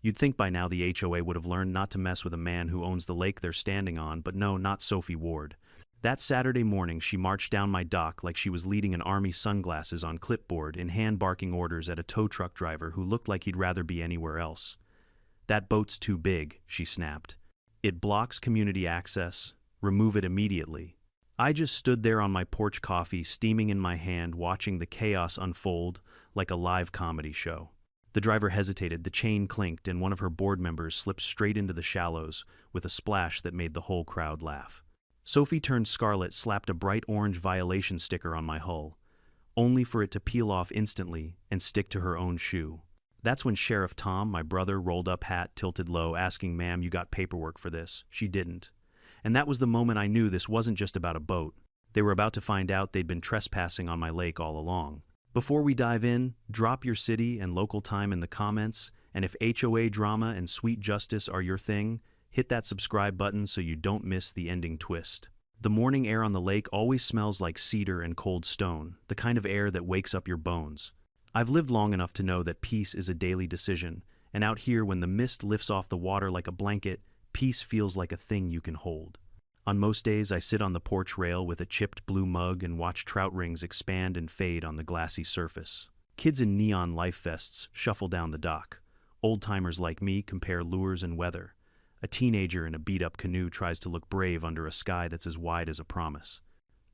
You'd think by now the HOA would have learned not to mess with a man who owns the lake they're standing on, but no, not Sophie Ward. That Saturday morning, she marched down my dock like she was leading an army sunglasses on clipboard in hand barking orders at a tow truck driver who looked like he'd rather be anywhere else. "That boat's too big," she snapped. "It blocks community access. Remove it immediately." I just stood there on my porch, coffee steaming in my hand, watching the chaos unfold like a live comedy show. The driver hesitated, the chain clinked, and one of her board members slipped straight into the shallows with a splash that made the whole crowd laugh. Sophie turned scarlet, slapped a bright orange violation sticker on my hull, only for it to peel off instantly and stick to her own shoe. That's when Sheriff Tom, my brother, rolled up, hat tilted low, asking, "Ma'am, you got paperwork for this?" She didn't. And that was the moment I knew this wasn't just about a boat. They were about to find out they'd been trespassing on my lake all along. Before we dive in, drop your city and local time in the comments, and if HOA drama and sweet justice are your thing, hit that subscribe button so you don't miss the ending twist. The morning air on the lake always smells like cedar and cold stone, the kind of air that wakes up your bones. I've lived long enough to know that peace is a daily decision, and out here when the mist lifts off the water like a blanket, peace feels like a thing you can hold. On most days, I sit on the porch rail with a chipped blue mug and watch trout rings expand and fade on the glassy surface. Kids in neon life vests shuffle down the dock. Old-timers like me compare lures and weather. A teenager in a beat-up canoe tries to look brave under a sky that's as wide as a promise.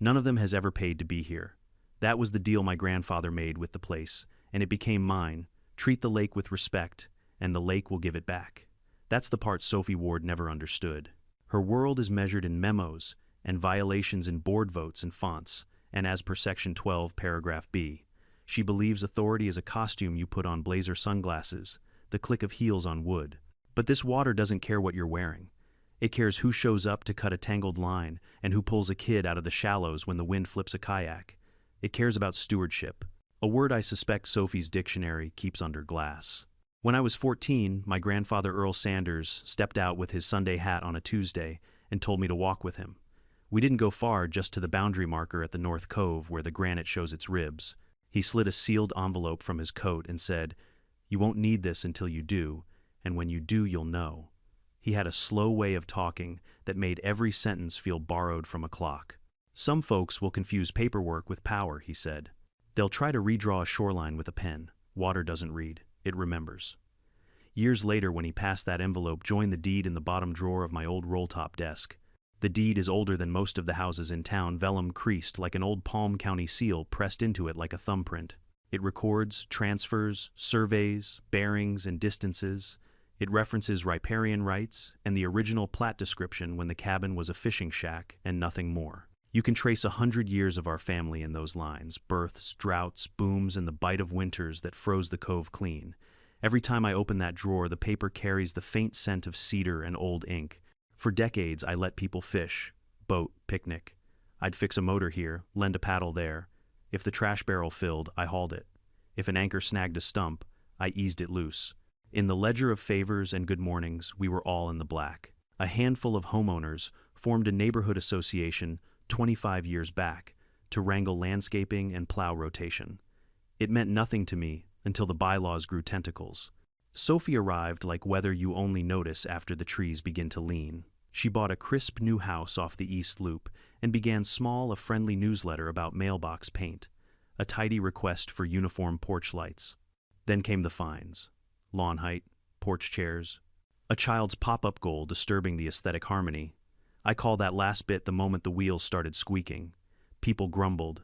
None of them has ever paid to be here. That was the deal my grandfather made with the place, and it became mine. Treat the lake with respect, and the lake will give it back. That's the part Sophie Ward never understood. Her world is measured in memos and violations in board votes and fonts, and as per Section 12, Paragraph B, she believes authority is a costume you put on blazer sunglasses, the click of heels on wood. But this water doesn't care what you're wearing. It cares who shows up to cut a tangled line and who pulls a kid out of the shallows when the wind flips a kayak. It cares about stewardship, a word I suspect Sophie's dictionary keeps under glass. When I was 14, my grandfather Earl Sanders stepped out with his Sunday hat on a Tuesday and told me to walk with him. We didn't go far, just to the boundary marker at the North Cove where the granite shows its ribs. He slid a sealed envelope from his coat and said, "You won't need this until you do, and when you do, you'll know." He had a slow way of talking that made every sentence feel borrowed from a clock. "Some folks will confuse paperwork with power," he said. "They'll try to redraw a shoreline with a pen. Water doesn't read. It remembers." Years later, when he passed that envelope, joined the deed in the bottom drawer of my old roll-top desk. The deed is older than most of the houses in town, vellum creased like an old Palm County seal pressed into it like a thumbprint. It records transfers, surveys, bearings, and distances. It references riparian rights and the original plat description when the cabin was a fishing shack and nothing more. You can trace 100 years of our family in those lines, births, droughts, booms, and the bite of winters that froze the cove clean. Every time I open that drawer, the paper carries the faint scent of cedar and old ink. For decades, I let people fish, boat, picnic. I'd fix a motor here, lend a paddle there. If the trash barrel filled, I hauled it. If an anchor snagged a stump, I eased it loose. In the ledger of favors and good mornings, we were all in the black. A handful of homeowners formed a neighborhood association 25 years back to wrangle landscaping and plow rotation. It meant nothing to me until the bylaws grew tentacles. Sophie arrived like weather you only notice after the trees begin to lean. She bought a crisp new house off the East Loop and began small, a friendly newsletter about mailbox paint, a tidy request for uniform porch lights. Then came the fines. Lawn height, porch chairs, a child's pop-up goal disturbing the aesthetic harmony. I call that last bit the moment the wheels started squeaking. People grumbled.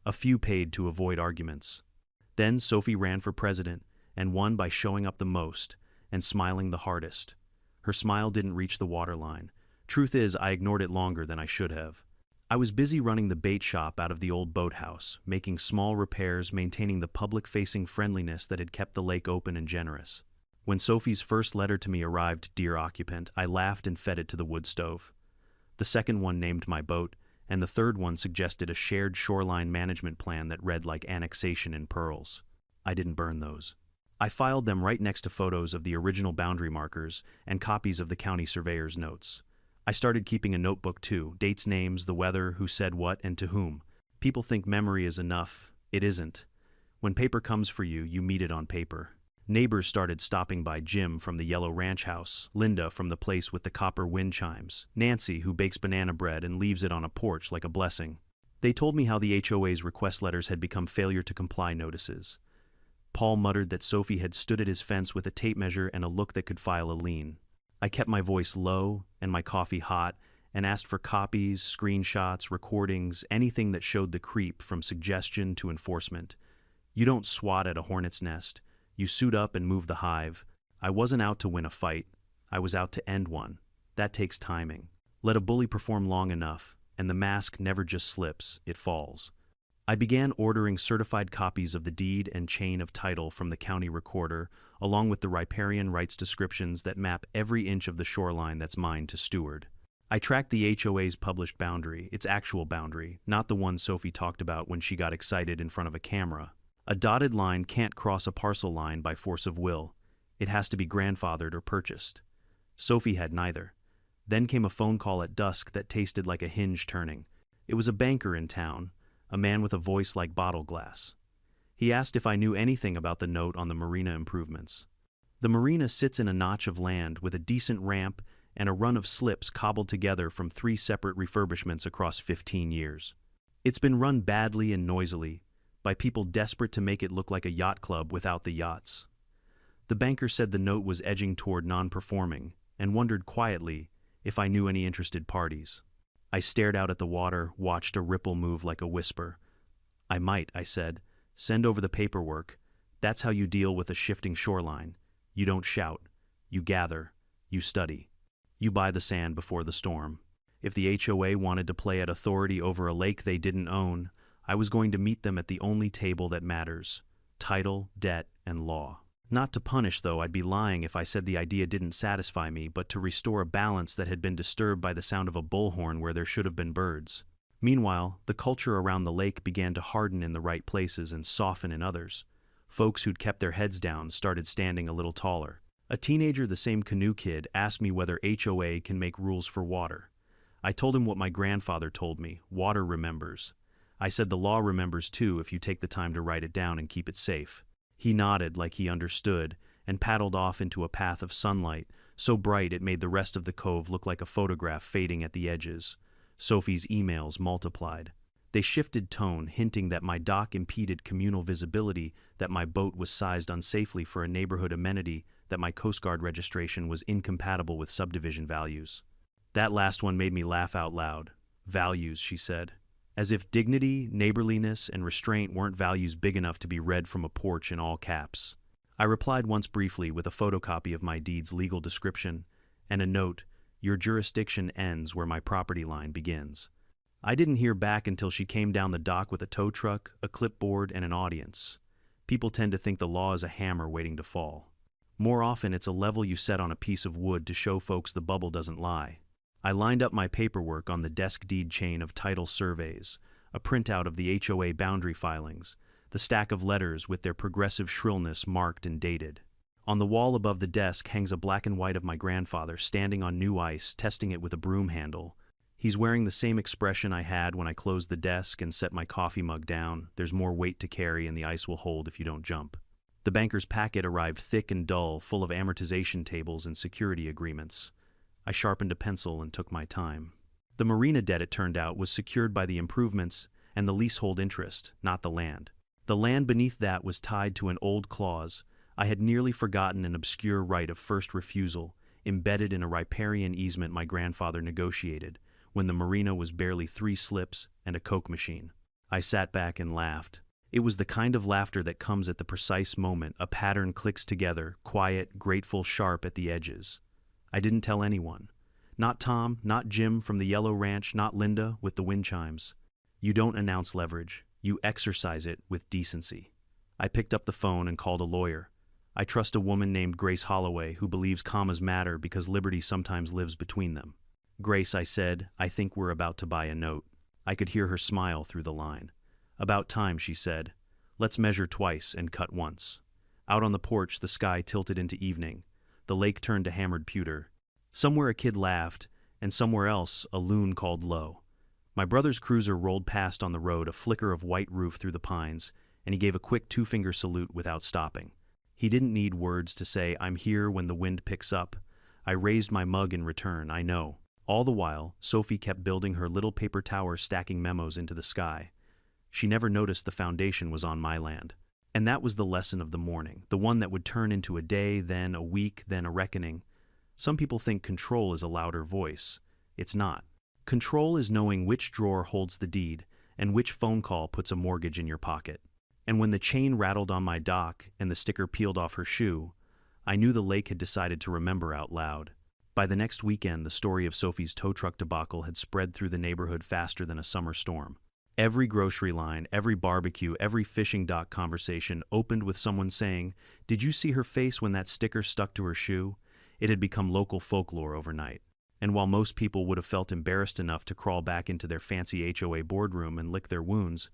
A few paid to avoid arguments. Then Sophie ran for president and won by showing up the most and smiling the hardest. Her smile didn't reach the waterline. Truth is, I ignored it longer than I should have. I was busy running the bait shop out of the old boathouse, making small repairs, maintaining the public-facing friendliness that had kept the lake open and generous. When Sophie's first letter to me arrived, "Dear occupant," I laughed and fed it to the wood stove. The second one named my boat, and the third one suggested a shared shoreline management plan that read like annexation in pearls. I didn't burn those. I filed them right next to photos of the original boundary markers and copies of the county surveyor's notes. I started keeping a notebook too, dates, names, the weather, who said what, and to whom. People think memory is enough. It isn't. When paper comes for you, you meet it on paper. Neighbors started stopping by: Jim from the yellow ranch house, Linda from the place with the copper wind chimes, Nancy who bakes banana bread and leaves it on a porch like a blessing. They told me how the HOA's request letters had become failure to comply notices. Paul muttered that Sophie had stood at his fence with a tape measure and a look that could file a lien. I kept my voice low and my coffee hot and asked for copies, screenshots, recordings, anything that showed the creep from suggestion to enforcement. You don't swat at a hornet's nest. You suit up and move the hive. I wasn't out to win a fight. I was out to end one. That takes timing. Let a bully perform long enough, and the mask never just slips, it falls. I began ordering certified copies of the deed and chain of title from the county recorder, along with the riparian rights descriptions that map every inch of the shoreline that's mine to steward. I tracked the HOA's published boundary, its actual boundary, not the one Sophie talked about when she got excited in front of a camera. A dotted line can't cross a parcel line by force of will. It has to be grandfathered or purchased. Sophie had neither. Then came a phone call at dusk that tasted like a hinge turning. It was a banker in town, a man with a voice like bottle glass. He asked if I knew anything about the note on the marina improvements. The marina sits in a notch of land with a decent ramp and a run of slips cobbled together from 3 separate refurbishments across 15 years. It's been run badly and noisily, by people desperate to make it look like a yacht club without the yachts. The banker said the note was edging toward non-performing, and wondered quietly if I knew any interested parties. I stared out at the water, watched a ripple move like a whisper. I might, I said. Send over the paperwork. That's how you deal with a shifting shoreline. You don't shout. You gather. You study. You buy the sand before the storm. If the HOA wanted to play at authority over a lake they didn't own, I was going to meet them at the only table that matters: title, debt, and law. Not to punish, though. I'd be lying if I said the idea didn't satisfy me, but to restore a balance that had been disturbed by the sound of a bullhorn where there should have been birds. Meanwhile, the culture around the lake began to harden in the right places and soften in others. Folks who'd kept their heads down started standing a little taller. A teenager, the same canoe kid, asked me whether HOA can make rules for water. I told him what my grandfather told me: water remembers. I said the law remembers too if you take the time to write it down and keep it safe. He nodded like he understood and paddled off into a path of sunlight, so bright it made the rest of the cove look like a photograph fading at the edges. Sophie's emails multiplied. They shifted tone, hinting that my dock impeded communal visibility, that my boat was sized unsafely for a neighborhood amenity, that my Coast Guard registration was incompatible with subdivision values. That last one made me laugh out loud. Values, she said. As if dignity, neighborliness, and restraint weren't values big enough to be read from a porch in all caps. I replied once briefly with a photocopy of my deed's legal description and a note: your jurisdiction ends where my property line begins. I didn't hear back until she came down the dock with a tow truck, a clipboard, and an audience. People tend to think the law is a hammer waiting to fall. More often, it's a level you set on a piece of wood to show folks the bubble doesn't lie. I lined up my paperwork on the desk deed chain of title surveys, a printout of the HOA boundary filings, the stack of letters with their progressive shrillness marked and dated. On the wall above the desk hangs a black and white of my grandfather standing on new ice, testing it with a broom handle. He's wearing the same expression I had when I closed the desk and set my coffee mug down: there's more weight to carry and the ice will hold if you don't jump. The banker's packet arrived thick and dull, full of amortization tables and security agreements. I sharpened a pencil and took my time. The marina debt, it turned out, was secured by the improvements and the leasehold interest, not the land. The land beneath that was tied to an old clause. I had nearly forgotten an obscure right of first refusal, embedded in a riparian easement my grandfather negotiated, when the marina was barely 3 slips and a Coke machine. I sat back and laughed. It was the kind of laughter that comes at the precise moment a pattern clicks together, quiet, grateful, sharp at the edges. I didn't tell anyone. Not Tom, not Jim from the Yellow Ranch, not Linda with the wind chimes. You don't announce leverage. You exercise it with decency. I picked up the phone and called a lawyer. I trust a woman named Grace Holloway who believes commas matter because liberty sometimes lives between them. Grace, I said, I think we're about to buy a note. I could hear her smile through the line. About time, she said. Let's measure twice and cut once. Out on the porch, the sky tilted into evening. The lake turned to hammered pewter. Somewhere a kid laughed, and somewhere else a loon called low. My brother's cruiser rolled past on the road, a flicker of white roof through the pines, and he gave a quick 2-finger salute without stopping. He didn't need words to say, "I'm here when the wind picks up." I raised my mug in return, I know. All the while, Sophie kept building her little paper tower, stacking memos into the sky. She never noticed the foundation was on my land. And that was the lesson of the morning, the one that would turn into a day, then a week, then a reckoning. Some people think control is a louder voice. It's not. Control is knowing which drawer holds the deed and which phone call puts a mortgage in your pocket. And when the chain rattled on my dock and the sticker peeled off her shoe, I knew the lake had decided to remember out loud. By the next weekend, the story of Sophie's tow truck debacle had spread through the neighborhood faster than a summer storm. Every grocery line, every barbecue, every fishing dock conversation opened with someone saying, "Did you see her face when that sticker stuck to her shoe?" It had become local folklore overnight. And while most people would have felt embarrassed enough to crawl back into their fancy HOA boardroom and lick their wounds,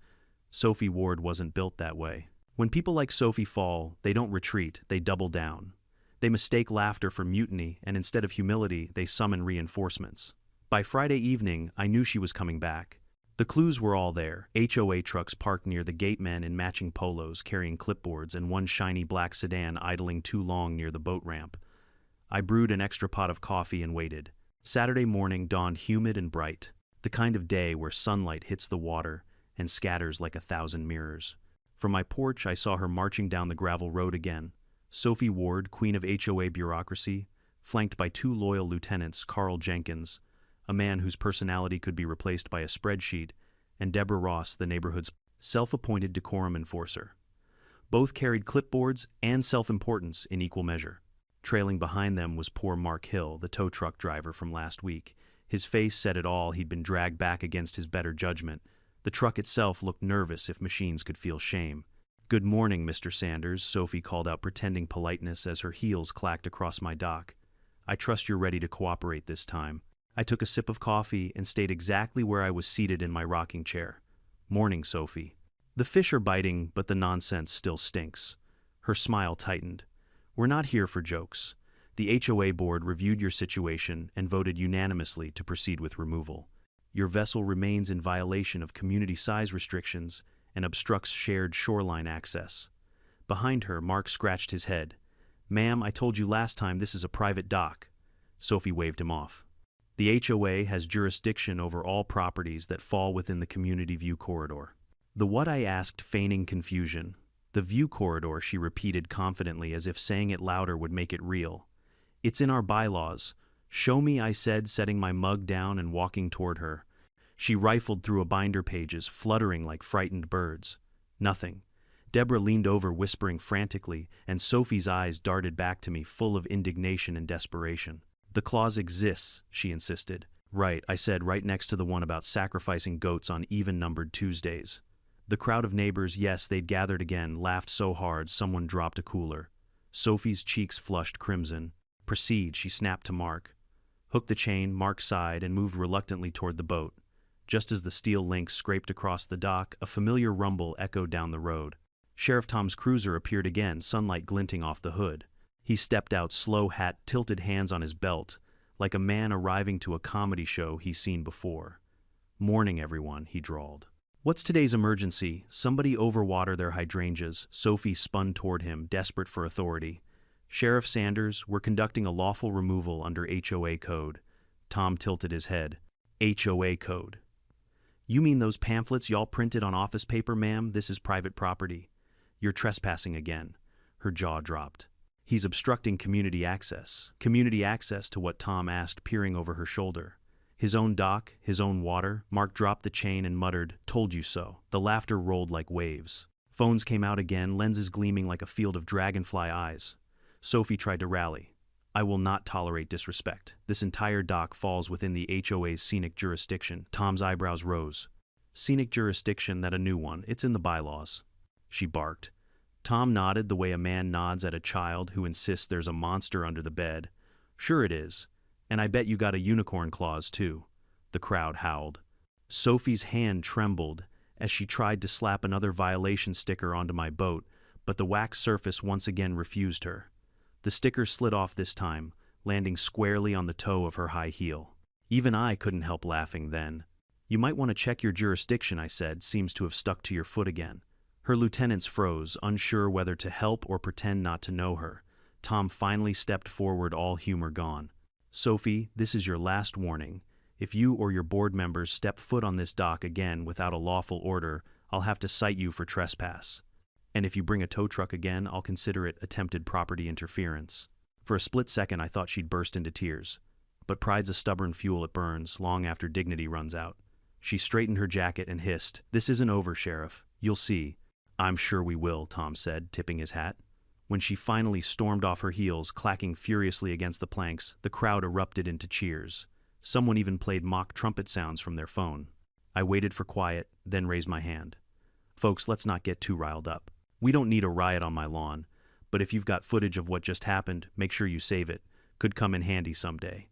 Sophie Ward wasn't built that way. When people like Sophie fall, they don't retreat, they double down. They mistake laughter for mutiny, and instead of humility, they summon reinforcements. By Friday evening, I knew she was coming back. The clues were all there. HOA trucks parked near the gate, men in matching polos carrying clipboards, and one shiny black sedan idling too long near the boat ramp. I brewed an extra pot of coffee and waited. Saturday morning dawned humid and bright, the kind of day where sunlight hits the water and scatters like 1,000 mirrors. From my porch, I saw her marching down the gravel road again. Sophie Ward, queen of HOA bureaucracy, flanked by two loyal lieutenants, Carl Jenkins, a man whose personality could be replaced by a spreadsheet, and Deborah Ross, the neighborhood's self-appointed decorum enforcer. Both carried clipboards and self-importance in equal measure. Trailing behind them was poor Mark Hill, the tow truck driver from last week. His face said it all. He'd been dragged back against his better judgment. The truck itself looked nervous, if machines could feel shame. "Good morning, Mr. Sanders," Sophie called out, pretending politeness as her heels clacked across my dock. "I trust you're ready to cooperate this time." I took a sip of coffee and stayed exactly where I was seated in my rocking chair. "Morning, Sophie." "The fish are biting, but the nonsense still stinks." Her smile tightened. "We're not here for jokes. The HOA board reviewed your situation and voted unanimously to proceed with removal. Your vessel remains in violation of community size restrictions and obstructs shared shoreline access." Behind her, Mark scratched his head. "Ma'am, I told you last time this is a private dock." Sophie waved him off. "The HOA has jurisdiction over all properties that fall within the community view corridor." "The what?" I asked, feigning confusion. "The view corridor," she repeated confidently, as if saying it louder would make it real. "It's in our bylaws." "Show me," I said, setting my mug down and walking toward her. She rifled through a binder, pages fluttering like frightened birds. Nothing. Deborah leaned over, whispering frantically, and Sophie's eyes darted back to me, full of indignation and desperation. "The clause exists," she insisted. "Right," I said, "right next to the one about sacrificing goats on even-numbered Tuesdays." The crowd of neighbors, yes, they'd gathered again, laughed so hard someone dropped a cooler. Sophie's cheeks flushed crimson. "Proceed," she snapped to Mark. Hook the chain, Mark sighed and moved reluctantly toward the boat. Just as the steel links scraped across the dock, a familiar rumble echoed down the road. Sheriff Tom's cruiser appeared again, sunlight glinting off the hood. He stepped out, slow hat tilted, hands on his belt, like a man arriving to a comedy show he's seen before. "Morning, everyone," he drawled. "What's today's emergency? Somebody overwater their hydrangeas." Sophie spun toward him, desperate for authority. "Sheriff Sanders, we're conducting a lawful removal under HOA code." Tom tilted his head. "HOA code? You mean those pamphlets y'all printed on office paper, ma'am? This is private property. You're trespassing again." Her jaw dropped. "He's obstructing community access." "Community access to what?" Tom asked, peering over her shoulder. "His own dock, his own water." Mark dropped the chain and muttered, "Told you so." The laughter rolled like waves. Phones came out again, lenses gleaming like a field of dragonfly eyes. Sophie tried to rally. "I will not tolerate disrespect. This entire dock falls within the HOA's scenic jurisdiction." Tom's eyebrows rose. "Scenic jurisdiction, that a new one. It's in the bylaws." She barked. Tom nodded the way a man nods at a child who insists there's a monster under the bed. "Sure it is. And I bet you got a unicorn clause, too." The crowd howled. Sophie's hand trembled as she tried to slap another violation sticker onto my boat, but the wax surface once again refused her. The sticker slid off this time, landing squarely on the toe of her high heel. Even I couldn't help laughing then. "You might want to check your jurisdiction," I said. "Seems to have stuck to your foot again." Her lieutenants froze, unsure whether to help or pretend not to know her. Tom finally stepped forward, all humor gone. "Sophie, this is your last warning. If you or your board members step foot on this dock again without a lawful order, I'll have to cite you for trespass. And if you bring a tow truck again, I'll consider it attempted property interference." For a split second, I thought she'd burst into tears. But pride's a stubborn fuel, it burns long after dignity runs out. She straightened her jacket and hissed, "This isn't over, Sheriff. You'll see." "I'm sure we will," Tom said, tipping his hat. When she finally stormed off her heels, clacking furiously against the planks, the crowd erupted into cheers. Someone even played mock trumpet sounds from their phone. I waited for quiet, then raised my hand. "Folks, let's not get too riled up. We don't need a riot on my lawn, but if you've got footage of what just happened, make sure you save it. Could come in handy someday."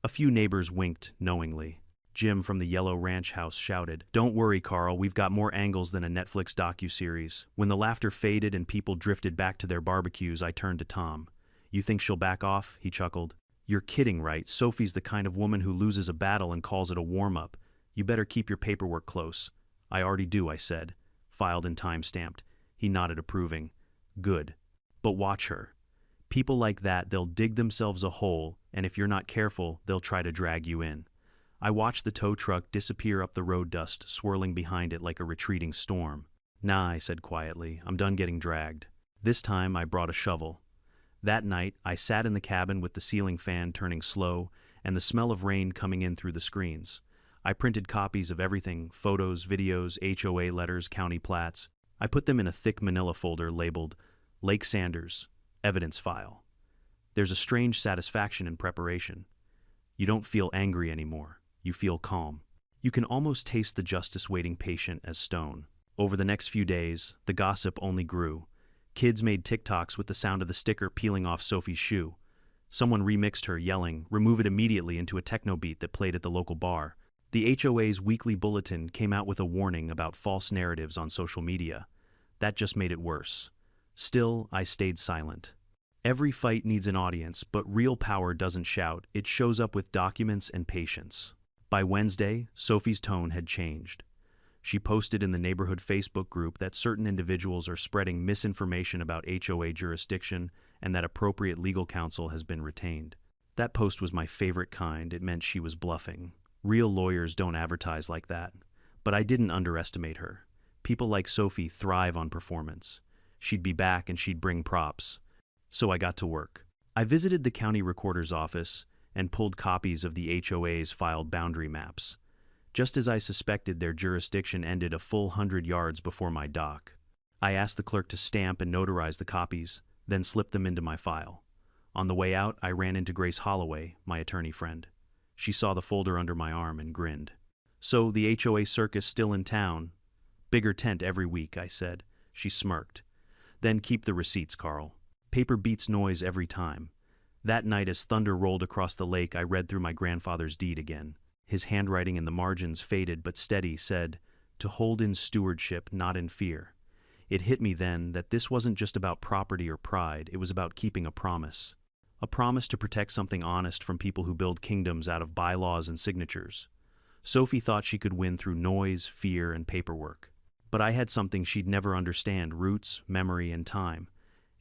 A few neighbors winked knowingly. Jim from the Yellow Ranch house shouted, "Don't worry, Carl, we've got more angles than a Netflix docuseries." When the laughter faded and people drifted back to their barbecues, I turned to Tom. "You think she'll back off?" He chuckled. "You're kidding, right? Sophie's the kind of woman who loses a battle and calls it a warm-up. You better keep your paperwork close." "I already do," I said, filed and time-stamped. He nodded approving. "Good. But watch her. People like that, they'll dig themselves a hole, and if you're not careful, they'll try to drag you in." I watched the tow truck disappear up the road, dust swirling behind it like a retreating storm. "Nah," I said quietly, "I'm done getting dragged." This time I brought a shovel. That night, I sat in the cabin with the ceiling fan turning slow and the smell of rain coming in through the screens. I printed copies of everything: photos, videos, HOA letters, county plats. I put them in a thick manila folder labeled Lake Sanders, Evidence File. There's a strange satisfaction in preparation. You don't feel angry anymore. You feel calm. You can almost taste the justice waiting, patient as stone. Over the next few days, the gossip only grew. Kids made TikToks with the sound of the sticker peeling off Sophie's shoe. Someone remixed her, yelling, "Remove it immediately," into a techno beat that played at the local bar. The HOA's weekly bulletin came out with a warning about false narratives on social media. That just made it worse. Still, I stayed silent. Every fight needs an audience, but real power doesn't shout. It shows up with documents and patience. By Wednesday, Sophie's tone had changed. She posted in the neighborhood Facebook group that certain individuals are spreading misinformation about HOA jurisdiction and that appropriate legal counsel has been retained. That post was my favorite kind. It meant she was bluffing. Real lawyers don't advertise like that. But I didn't underestimate her. People like Sophie thrive on performance. She'd be back and she'd bring props. So I got to work. I visited the county recorder's office and pulled copies of the HOA's filed boundary maps. Just as I suspected, their jurisdiction ended a full 100 yards before my dock. I asked the clerk to stamp and notarize the copies, then slipped them into my file. On the way out, I ran into Grace Holloway, my attorney friend. She saw the folder under my arm and grinned. "So the HOA circus still in town?" "Bigger tent every week," I said. She smirked. "Then keep the receipts, Carl. Paper beats noise every time." That night, as thunder rolled across the lake, I read through my grandfather's deed again. His handwriting in the margins, faded but steady, said, "To hold in stewardship, not in fear." It hit me then that this wasn't just about property or pride, it was about keeping a promise. A promise to protect something honest from people who build kingdoms out of bylaws and signatures. Sophie thought she could win through noise, fear, and paperwork. But I had something she'd never understand: roots, memory, and time.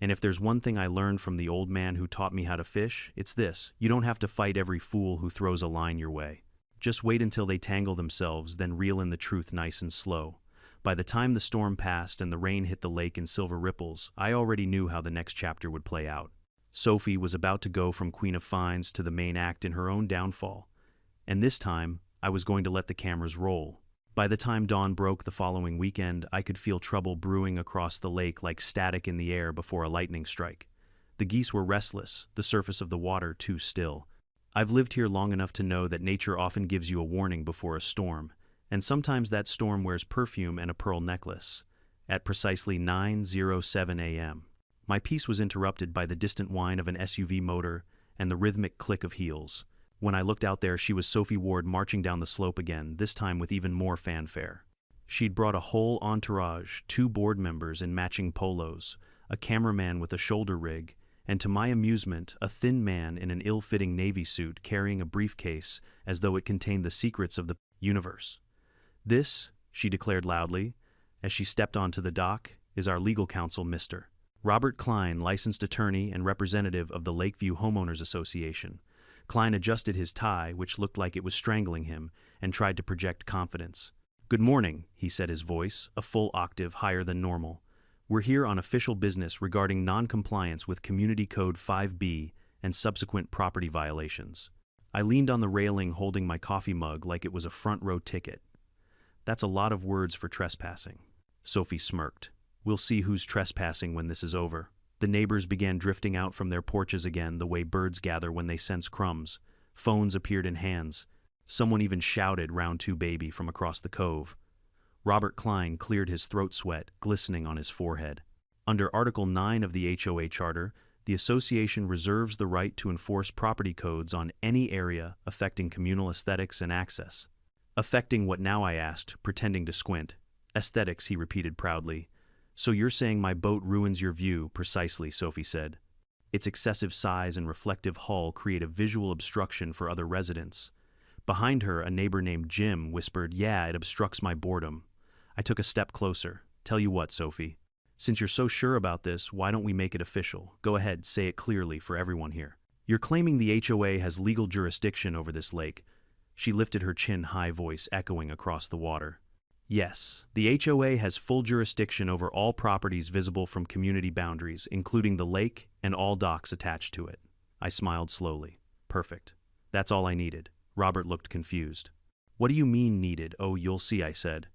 And if there's one thing I learned from the old man who taught me how to fish, it's this: you don't have to fight every fool who throws a line your way. Just wait until they tangle themselves, then reel in the truth nice and slow. By the time the storm passed and the rain hit the lake in silver ripples, I already knew how the next chapter would play out. Sophie was about to go from Queen of Fines to the main act in her own downfall. And this time, I was going to let the cameras roll. By the time dawn broke the following weekend, I could feel trouble brewing across the lake like static in the air before a lightning strike. The geese were restless, the surface of the water too still. I've lived here long enough to know that nature often gives you a warning before a storm, and sometimes that storm wears perfume and a pearl necklace. At precisely 9:07 a.m., my peace was interrupted by the distant whine of an SUV motor and the rhythmic click of heels. When I looked out there, she was Sophie Ward marching down the slope again, this time with even more fanfare. She'd brought a whole entourage, 2 board members in matching polos, a cameraman with a shoulder rig, and to my amusement, a thin man in an ill-fitting navy suit carrying a briefcase as though it contained the secrets of the universe. "This," she declared loudly, As she stepped onto the dock, is our legal counsel, Mr. Robert Klein, licensed attorney and representative of the Lakeview Homeowners Association. Klein adjusted his tie, which looked like it was strangling him, and tried to project confidence. "Good morning," he said, his voice a full octave higher than normal. "We're here on official business regarding non-compliance with Community Code 5B and subsequent property violations." I leaned on the railing holding my coffee mug like it was a front-row ticket. "That's a lot of words for trespassing." Sophie smirked. "We'll see who's trespassing when this is over." The neighbors began drifting out from their porches again the way birds gather when they sense crumbs. Phones appeared in hands. Someone even shouted "Round 2 baby" from across the cove. Robert Klein cleared his throat sweat, glistening on his forehead. "Under Article 9 of the HOA Charter, the association reserves the right to enforce property codes on any area affecting communal aesthetics and access." "Affecting what now?" I asked, pretending to squint. "Aesthetics," he repeated proudly. "So you're saying my boat ruins your view?" "Precisely," Sophie said. "Its excessive size and reflective hull create a visual obstruction for other residents." Behind her, a neighbor named Jim whispered, "Yeah, it obstructs my boredom." I took a step closer. "Tell you what, Sophie. Since you're so sure about this, why don't we make it official? Go ahead, say it clearly for everyone here. You're claiming the HOA has legal jurisdiction over this lake." She lifted her chin high, voice echoing across the water. "Yes, the HOA has full jurisdiction over all properties visible from community boundaries, including the lake and all docks attached to it." I smiled slowly. "Perfect. That's all I needed." Robert looked confused. "What do you mean needed?" "Oh, you'll see," I said.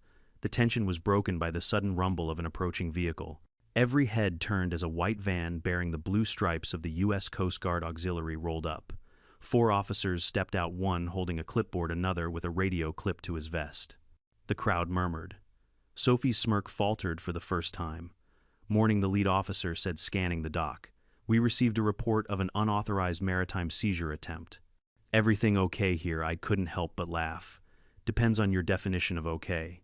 The tension was broken by the sudden rumble of an approaching vehicle. Every head turned as a white van bearing the blue stripes of the U.S. Coast Guard Auxiliary rolled up. 4 officers stepped out, one holding a clipboard, another with a radio clipped to his vest. The crowd murmured. Sophie's smirk faltered for the first time. "Morning," the lead officer said, scanning the dock. "We received a report of an unauthorized maritime seizure attempt." "Everything okay here?" I couldn't help but laugh. "Depends on your definition of okay."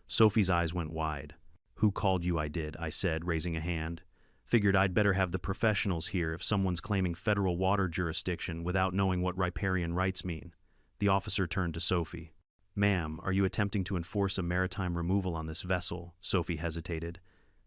Sophie's eyes went wide. "Who called you?" "I did," I said, raising a hand. "Figured I'd better have the professionals here if someone's claiming federal water jurisdiction without knowing what riparian rights mean." The officer turned to Sophie. "Ma'am, are you attempting to enforce a maritime removal on this vessel?" Sophie hesitated.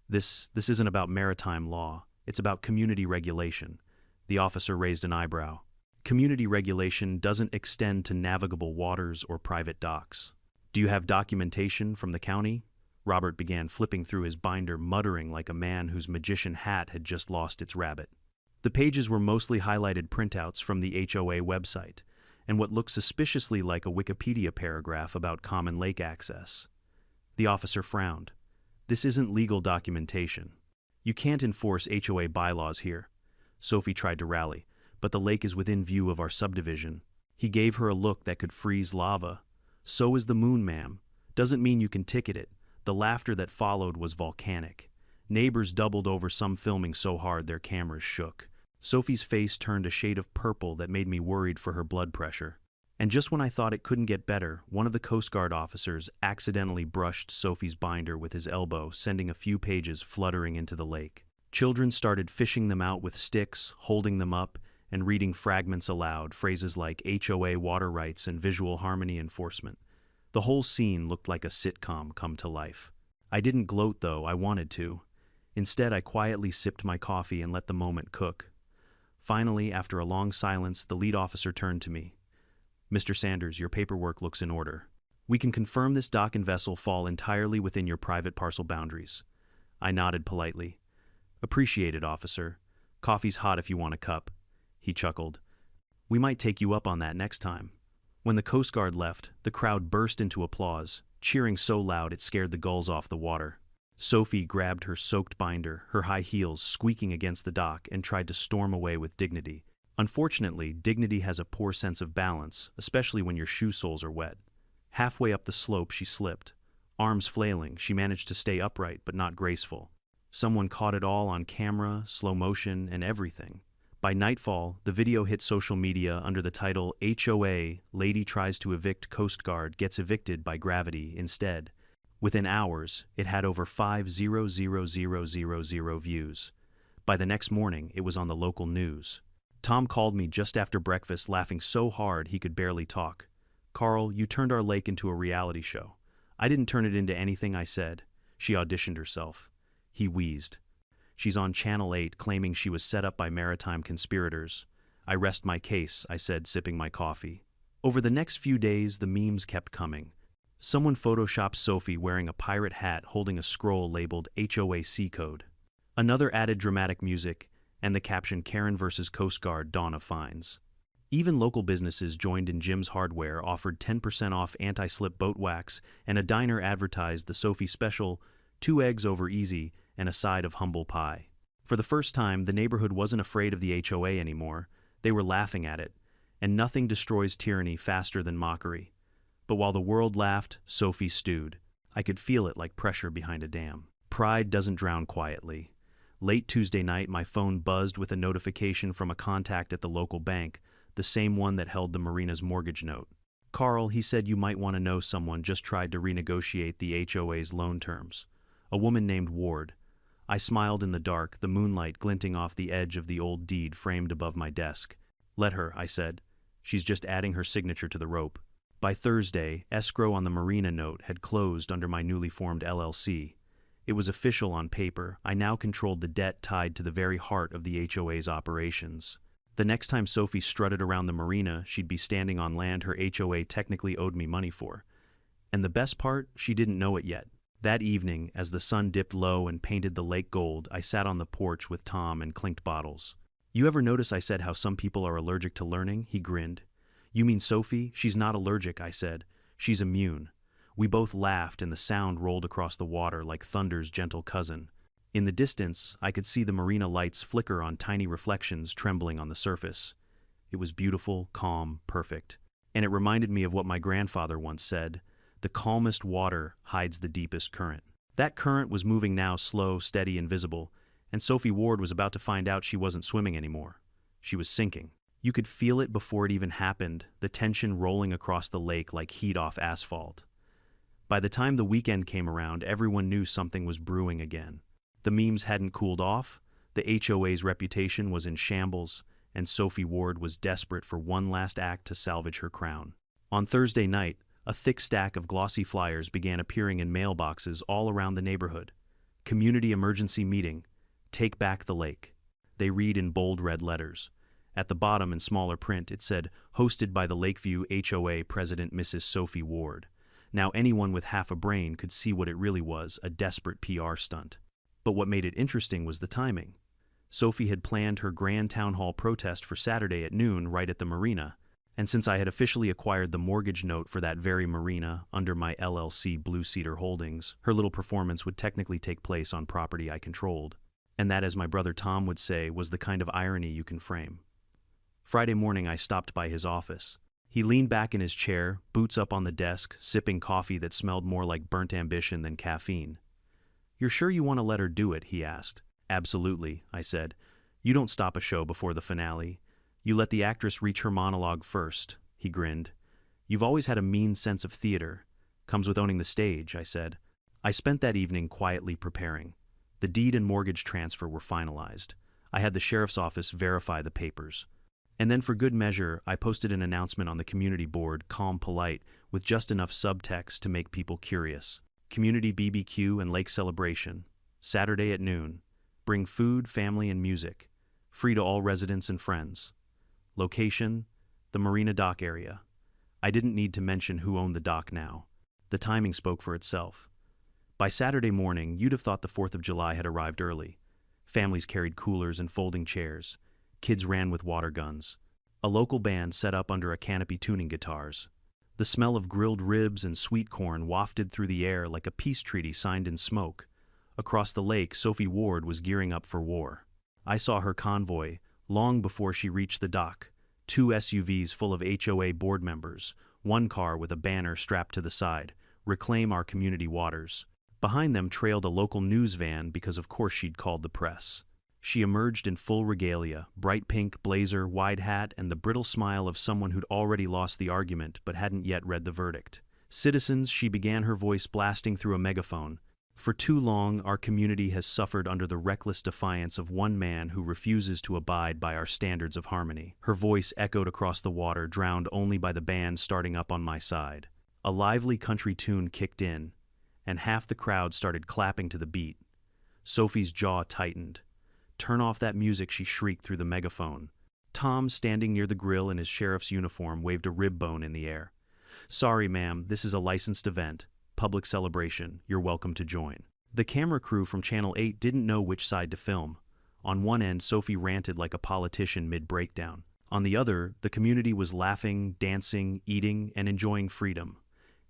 This isn't about maritime law. It's about community regulation." The officer raised an eyebrow. "Community regulation doesn't extend to navigable waters or private docks." "Do you have documentation from the county?" Robert began flipping through his binder, muttering like a man whose magician hat had just lost its rabbit. The pages were mostly highlighted printouts from the HOA website, and what looked suspiciously like a Wikipedia paragraph about common lake access. The officer frowned. "This isn't legal documentation. You can't enforce HOA bylaws here." Sophie tried to rally. "But the lake is within view of our subdivision." He gave her a look that could freeze lava. "So is the moon, ma'am. Doesn't mean you can ticket it." The laughter that followed was volcanic. Neighbors doubled over, some filming so hard their cameras shook. Sophie's face turned a shade of purple that made me worried for her blood pressure. And just when I thought it couldn't get better, one of the Coast Guard officers accidentally brushed Sophie's binder with his elbow, sending a few pages fluttering into the lake. Children started fishing them out with sticks, holding them up, and reading fragments aloud, phrases like HOA water rights and visual harmony enforcement. The whole scene looked like a sitcom come to life. I didn't gloat, though. I wanted to. Instead, I quietly sipped my coffee and let the moment cook. Finally, after a long silence, the lead officer turned to me. "Mr. Sanders, your paperwork looks in order. We can confirm this dock and vessel fall entirely within your private parcel boundaries." I nodded politely. "Appreciate it, officer. Coffee's hot if you want a cup." He chuckled. "We might take you up on that next time." When the Coast Guard left, the crowd burst into applause, cheering so loud it scared the gulls off the water. Sophie grabbed her soaked binder, her high heels squeaking against the dock, and tried to storm away with dignity. Unfortunately, dignity has a poor sense of balance, especially when your shoe soles are wet. Halfway up the slope, she slipped. Arms flailing, she managed to stay upright but not graceful. Someone caught it all on camera, slow motion, and everything. By nightfall, the video hit social media under the title HOA, Lady Tries to Evict Coast Guard Gets Evicted by Gravity Instead. Within hours, it had over 5,000,000 views. By the next morning, it was on the local news. Tom called me just after breakfast, laughing so hard he could barely talk. "Carl, you turned our lake into a reality show." "I didn't turn it into anything," I said. She auditioned herself. He wheezed. She's on Channel 8 claiming she was set up by maritime conspirators. I rest my case, I said, sipping my coffee. Over the next few days, the memes kept coming. Someone photoshopped Sophie wearing a pirate hat holding a scroll labeled HOA code. Another added dramatic music, and the caption Karen vs. Coast Guard, Dawn of Fines. Even local businesses joined in. Jim's Hardware offered 10% off anti-slip boat wax, and a diner advertised the Sophie special, 2 eggs over easy and a side of humble pie. For the first time, the neighborhood wasn't afraid of the HOA anymore. They were laughing at it, and nothing destroys tyranny faster than mockery. But while the world laughed, Sophie stewed. I could feel it like pressure behind a dam. Pride doesn't drown quietly. Late Tuesday night, my phone buzzed with a notification from a contact at the local bank, the same one that held the marina's mortgage note. Carl, he said, you might want to know someone just tried to renegotiate the HOA's loan terms. A woman named Ward. I smiled in the dark, the moonlight glinting off the edge of the old deed framed above my desk. Let her, I said. She's just adding her signature to the rope. By Thursday, escrow on the marina note had closed under my newly formed LLC. It was official on paper. I now controlled the debt tied to the very heart of the HOA's operations. The next time Sophie strutted around the marina, she'd be standing on land her HOA technically owed me money for. And the best part, she didn't know it yet. That evening, as the sun dipped low and painted the lake gold, I sat on the porch with Tom and clinked bottles. You ever notice I said how some people are allergic to learning? He grinned. You mean Sophie? She's not allergic, I said. She's immune. We both laughed and the sound rolled across the water like thunder's gentle cousin. In the distance, I could see the marina lights flicker on tiny reflections trembling on the surface. It was beautiful, calm, perfect. And it reminded me of what my grandfather once said, the calmest water hides the deepest current. That current was moving now, slow, steady, and visible, and Sophie Ward was about to find out she wasn't swimming anymore. She was sinking. You could feel it before it even happened, the tension rolling across the lake like heat off asphalt. By the time the weekend came around, everyone knew something was brewing again. The memes hadn't cooled off, the HOA's reputation was in shambles, and Sophie Ward was desperate for one last act to salvage her crown. On Thursday night, a thick stack of glossy flyers began appearing in mailboxes all around the neighborhood. Community emergency meeting. Take back the lake. They read in bold red letters. At the bottom in smaller print, it said, hosted by the Lakeview HOA President Mrs. Sophie Ward. Now anyone with half a brain could see what it really was, a desperate PR stunt. But what made it interesting was the timing. Sophie had planned her grand town hall protest for Saturday at noon right at the marina, and since I had officially acquired the mortgage note for that very marina under my LLC Blue Cedar Holdings, her little performance would technically take place on property I controlled. And that, as my brother Tom would say, was the kind of irony you can frame. Friday morning, I stopped by his office. He leaned back in his chair, boots up on the desk, sipping coffee that smelled more like burnt ambition than caffeine. "You're sure you want to let her do it?" he asked. "Absolutely," I said. "You don't stop a show before the finale. You let the actress reach her monologue first," he grinned. "You've always had a mean sense of theater. Comes with owning the stage," I said. I spent that evening quietly preparing. The deed and mortgage transfer were finalized. I had the sheriff's office verify the papers. And then for good measure, I posted an announcement on the community board, calm, polite, with just enough subtext to make people curious. Community BBQ and lake celebration. Saturday at noon. Bring food, family, and music. Free to all residents and friends. Location: the Marina Dock area. I didn't need to mention who owned the dock now. The timing spoke for itself. By Saturday morning, you'd have thought the 4th of July had arrived early. Families carried coolers and folding chairs. Kids ran with water guns. A local band set up under a canopy tuning guitars. The smell of grilled ribs and sweet corn wafted through the air like a peace treaty signed in smoke. Across the lake, Sophie Ward was gearing up for war. I saw her convoy long before she reached the dock. 2 SUVs full of HOA board members, 1 car with a banner strapped to the side, "Reclaim our community waters." Behind them trailed a local news van because of course she'd called the press. She emerged in full regalia, bright pink blazer, wide hat, and the brittle smile of someone who'd already lost the argument but hadn't yet read the verdict. "Citizens," she began, her voice blasting through a megaphone. "For too long, our community has suffered under the reckless defiance of one man who refuses to abide by our standards of harmony." Her voice echoed across the water, drowned only by the band starting up on my side. A lively country tune kicked in, and half the crowd started clapping to the beat. Sophie's jaw tightened. "Turn off that music," she shrieked through the megaphone. Tom, standing near the grill in his sheriff's uniform, waved a rib bone in the air. "Sorry, ma'am, this is a licensed event. Public celebration. You're welcome to join." The camera crew from Channel 8 didn't know which side to film. On one end, Sophie ranted like a politician mid-breakdown. On the other, the community was laughing, dancing, eating, and enjoying freedom.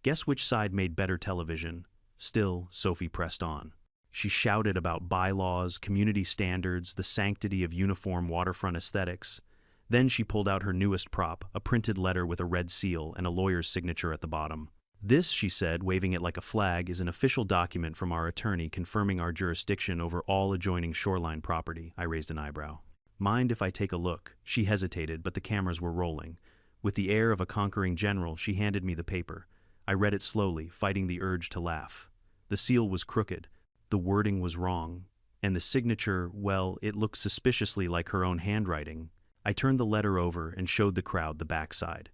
Guess which side made better television? Still, Sophie pressed on. She shouted about bylaws, community standards, the sanctity of uniform waterfront aesthetics. Then she pulled out her newest prop, a printed letter with a red seal and a lawyer's signature at the bottom. "This," she said, waving it like a flag, "is an official document from our attorney confirming our jurisdiction over all adjoining shoreline property." I raised an eyebrow. "Mind if I take a look?" She hesitated, but the cameras were rolling. With the air of a conquering general, she handed me the paper. I read it slowly, fighting the urge to laugh. The seal was crooked, the wording was wrong, and the signature, well, it looked suspiciously like her own handwriting. I turned the letter over and showed the crowd the backside.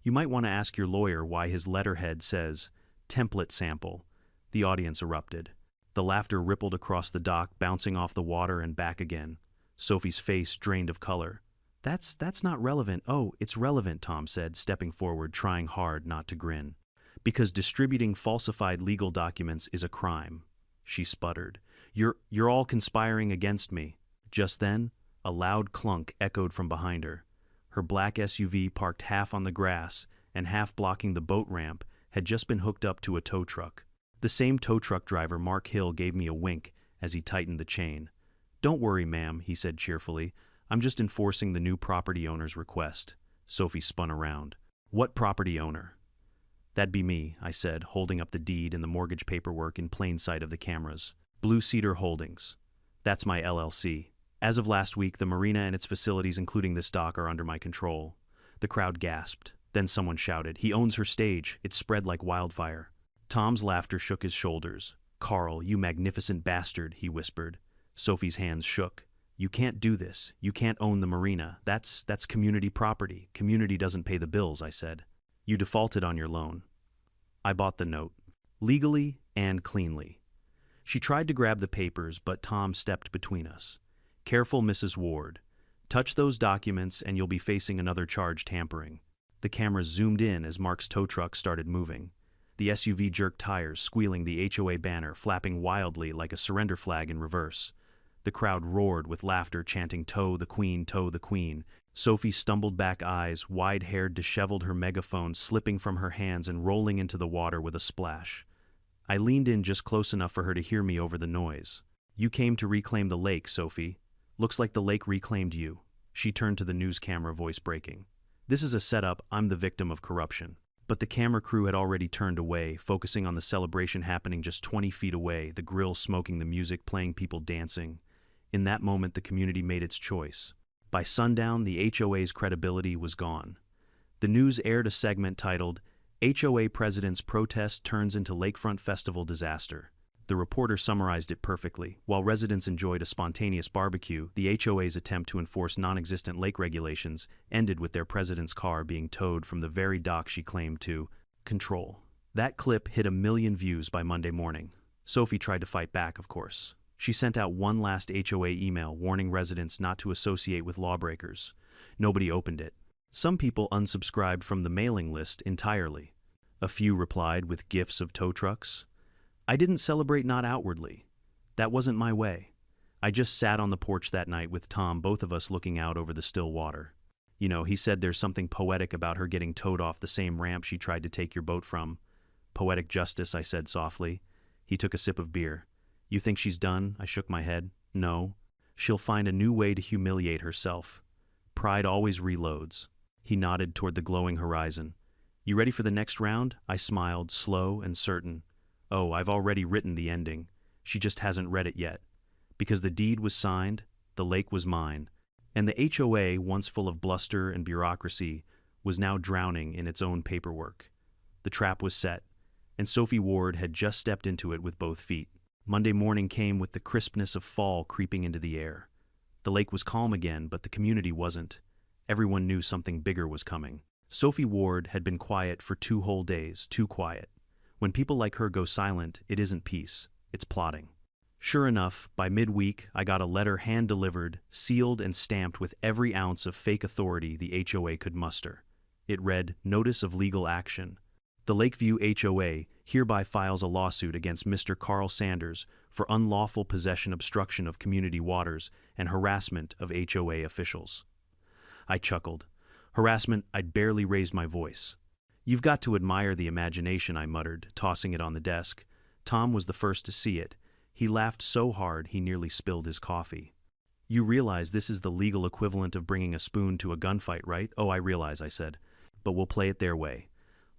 "You might want to ask your lawyer why his letterhead says, 'Template Sample.'" The audience erupted. The laughter rippled across the dock, bouncing off the water and back again. Sophie's face drained of color. That's not relevant." "Oh, it's relevant," Tom said, stepping forward, trying hard not to grin. "Because distributing falsified legal documents is a crime." She sputtered. You're all conspiring against me." Just then, a loud clunk echoed from behind her. Her black SUV, parked half on the grass and half blocking the boat ramp, had just been hooked up to a tow truck. The same tow truck driver, Mark Hill, gave me a wink as he tightened the chain. "Don't worry, ma'am," he said cheerfully. "I'm just enforcing the new property owner's request." Sophie spun around. "What property owner?" "That'd be me," I said, holding up the deed and the mortgage paperwork in plain sight of the cameras. "Blue Cedar Holdings. That's my LLC. As of last week, the marina and its facilities, including this dock, are under my control." The crowd gasped. Then someone shouted, "He owns her stage." It spread like wildfire. Tom's laughter shook his shoulders. "Carl, you magnificent bastard," he whispered. Sophie's hands shook. "You can't do this. You can't own the marina. That's community property. Community doesn't pay the bills," I said. "You defaulted on your loan." I bought the note. Legally and cleanly. She tried to grab the papers, but Tom stepped between us. "Careful, Mrs. Ward. Touch those documents and you'll be facing another charge: tampering." The cameras zoomed in as Mark's tow truck started moving. The SUV jerked tires, squealing, the HOA banner flapping wildly like a surrender flag in reverse. The crowd roared with laughter, chanting, "Tow the Queen, tow the Queen." Sophie stumbled back, eyes wide-haired, disheveled, her megaphone slipping from her hands and rolling into the water with a splash. I leaned in just close enough for her to hear me over the noise. "You came to reclaim the lake, Sophie. Looks like the lake reclaimed you." She turned to the news camera, voice breaking. "This is a setup. I'm the victim of corruption." But the camera crew had already turned away, focusing on the celebration happening just 20 feet away, the grill smoking, the music playing, people dancing. In that moment, the community made its choice. By sundown, the HOA's credibility was gone. The news aired a segment titled, "HOA President's Protest Turns into Lakefront Festival Disaster." The reporter summarized it perfectly. While residents enjoyed a spontaneous barbecue, the HOA's attempt to enforce non-existent lake regulations ended with their president's car being towed from the very dock she claimed to control. That clip hit 1 million views by Monday morning. Sophie tried to fight back, of course. She sent out one last HOA email warning residents not to associate with lawbreakers. Nobody opened it. Some people unsubscribed from the mailing list entirely. A few replied with gifs of tow trucks. I didn't celebrate, not outwardly. That wasn't my way. I just sat on the porch that night with Tom, both of us looking out over the still water. "You know," he said, "there's something poetic about her getting towed off the same ramp she tried to take your boat from." "Poetic justice," I said softly. He took a sip of beer. "You think she's done?" I shook my head. "No. She'll find a new way to humiliate herself. Pride always reloads." He nodded toward the glowing horizon. "You ready for the next round?" I smiled, slow and certain. "Oh, I've already written the ending. She just hasn't read it yet. Because the deed was signed, the lake was mine, and the HOA, once full of bluster and bureaucracy, was now drowning in its own paperwork." The trap was set, and Sophie Ward had just stepped into it with both feet. Monday morning came with the crispness of fall creeping into the air. The lake was calm again, but the community wasn't. Everyone knew something bigger was coming. Sophie Ward had been quiet for 2 whole days, too quiet. When people like her go silent, it isn't peace, it's plotting. Sure enough, by midweek, I got a letter hand-delivered, sealed and stamped with every ounce of fake authority the HOA could muster. It read, Notice of Legal Action. The Lakeview HOA hereby files a lawsuit against Mr. Carl Sanders for unlawful possession, obstruction of community waters, and harassment of HOA officials. I chuckled. Harassment? I'd barely raised my voice. You've got to admire the imagination, I muttered, tossing it on the desk. Tom was the first to see it. He laughed so hard he nearly spilled his coffee. You realize this is the legal equivalent of bringing a spoon to a gunfight, right? Oh, I realize, I said. But we'll play it their way.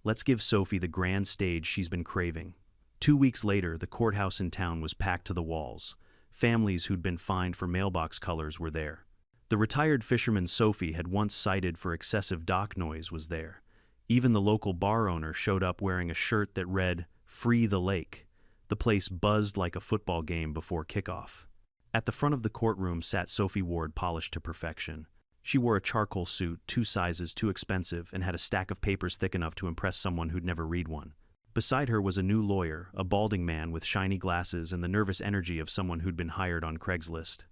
Let's give Sophie the grand stage she's been craving. 2 weeks later, the courthouse in town was packed to the walls. Families who'd been fined for mailbox colors were there. The retired fisherman Sophie had once cited for excessive dock noise was there. Even the local bar owner showed up wearing a shirt that read, Free the Lake. The place buzzed like a football game before kickoff. At the front of the courtroom sat Sophie Ward, polished to perfection. She wore a charcoal suit, 2 sizes too expensive, and had a stack of papers thick enough to impress someone who'd never read one. Beside her was a new lawyer, a balding man with shiny glasses and the nervous energy of someone who'd been hired on Craigslist.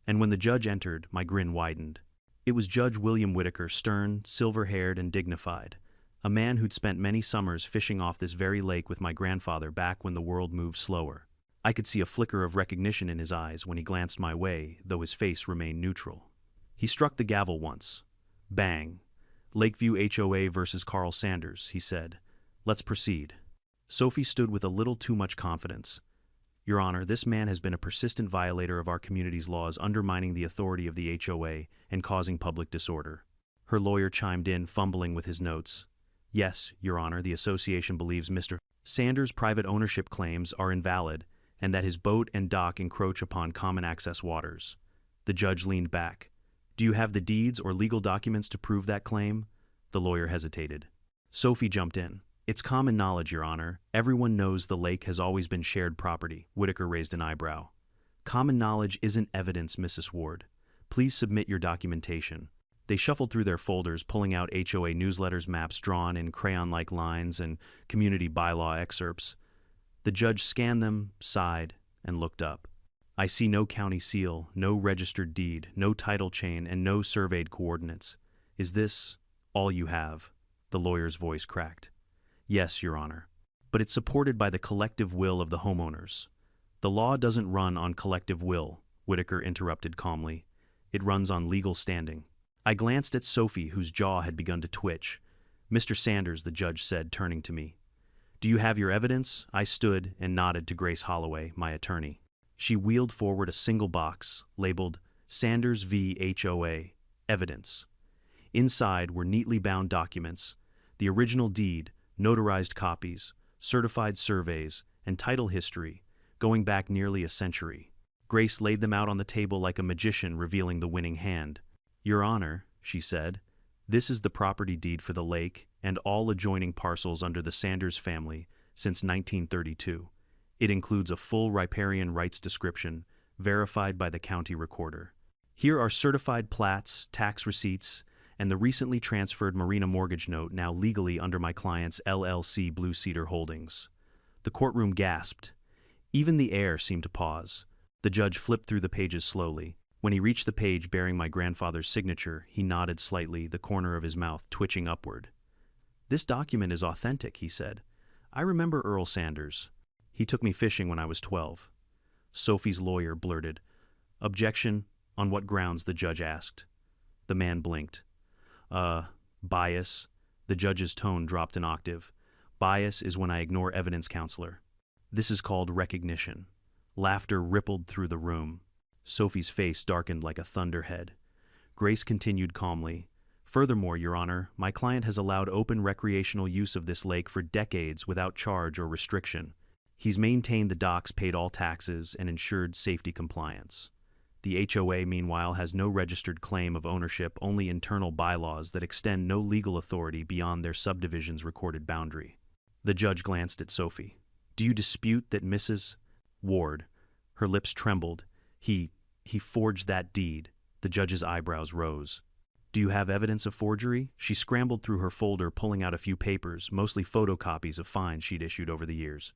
And when the judge entered, my grin widened. It was Judge William Whitaker, stern, silver-haired, and dignified. A man who'd spent many summers fishing off this very lake with my grandfather back when the world moved slower. I could see a flicker of recognition in his eyes when he glanced my way, though his face remained neutral. He struck the gavel once. Bang. Lakeview HOA versus Carl Sanders, he said. Let's proceed. Sophie stood with a little too much confidence. Your Honor, this man has been a persistent violator of our community's laws, undermining the authority of the HOA and causing public disorder. Her lawyer chimed in, fumbling with his notes. Yes, Your Honor, the association believes Mr. Sanders' private ownership claims are invalid and that his boat and dock encroach upon common access waters. The judge leaned back. Do you have the deeds or legal documents to prove that claim? The lawyer hesitated. Sophie jumped in. It's common knowledge, Your Honor. Everyone knows the lake has always been shared property. Whitaker raised an eyebrow. Common knowledge isn't evidence, Mrs. Ward. Please submit your documentation. They shuffled through their folders, pulling out HOA newsletters, maps drawn in crayon-like lines, and community bylaw excerpts. The judge scanned them, sighed, and looked up. I see no county seal, no registered deed, no title chain, and no surveyed coordinates. Is this all you have? The lawyer's voice cracked. Yes, Your Honor. But it's supported by the collective will of the homeowners. The law doesn't run on collective will, Whitaker interrupted calmly. It runs on legal standing. I glanced at Sophie, whose jaw had begun to twitch. Mr. Sanders, the judge said, turning to me. Do you have your evidence? I stood and nodded to Grace Holloway, my attorney. She wheeled forward a single box, labeled Sanders v. HOA, Evidence. Inside were neatly bound documents, the original deed, notarized copies, certified surveys, and title history, going back nearly a century. Grace laid them out on the table like a magician revealing the winning hand. Your Honor, she said, this is the property deed for the lake and all adjoining parcels under the Sanders family since 1932. It includes a full riparian rights description, verified by the county recorder. Here are certified plats, tax receipts, and the recently transferred marina mortgage note now legally under my client's LLC Blue Cedar Holdings. The courtroom gasped. Even the air seemed to pause. The judge flipped through the pages slowly. When he reached the page bearing my grandfather's signature, he nodded slightly, the corner of his mouth twitching upward. This document is authentic, he said. I remember Earl Sanders. He took me fishing when I was 12. Sophie's lawyer blurted. Objection? On what grounds? The judge asked. The man blinked. Bias. The judge's tone dropped an octave. Bias is when I ignore evidence, counselor. This is called recognition. Laughter rippled through the room. Sophie's face darkened like a thunderhead. Grace continued calmly. Furthermore, Your Honor, my client has allowed open recreational use of this lake for decades without charge or restriction. He's maintained the docks, paid all taxes, and ensured safety compliance. The HOA, meanwhile, has no registered claim of ownership, only internal bylaws that extend no legal authority beyond their subdivision's recorded boundary. The judge glanced at Sophie. Do you dispute that Mrs. Ward? Her lips trembled. He forged that deed. The judge's eyebrows rose. Do you have evidence of forgery? She scrambled through her folder, pulling out a few papers, mostly photocopies of fines she'd issued over the years.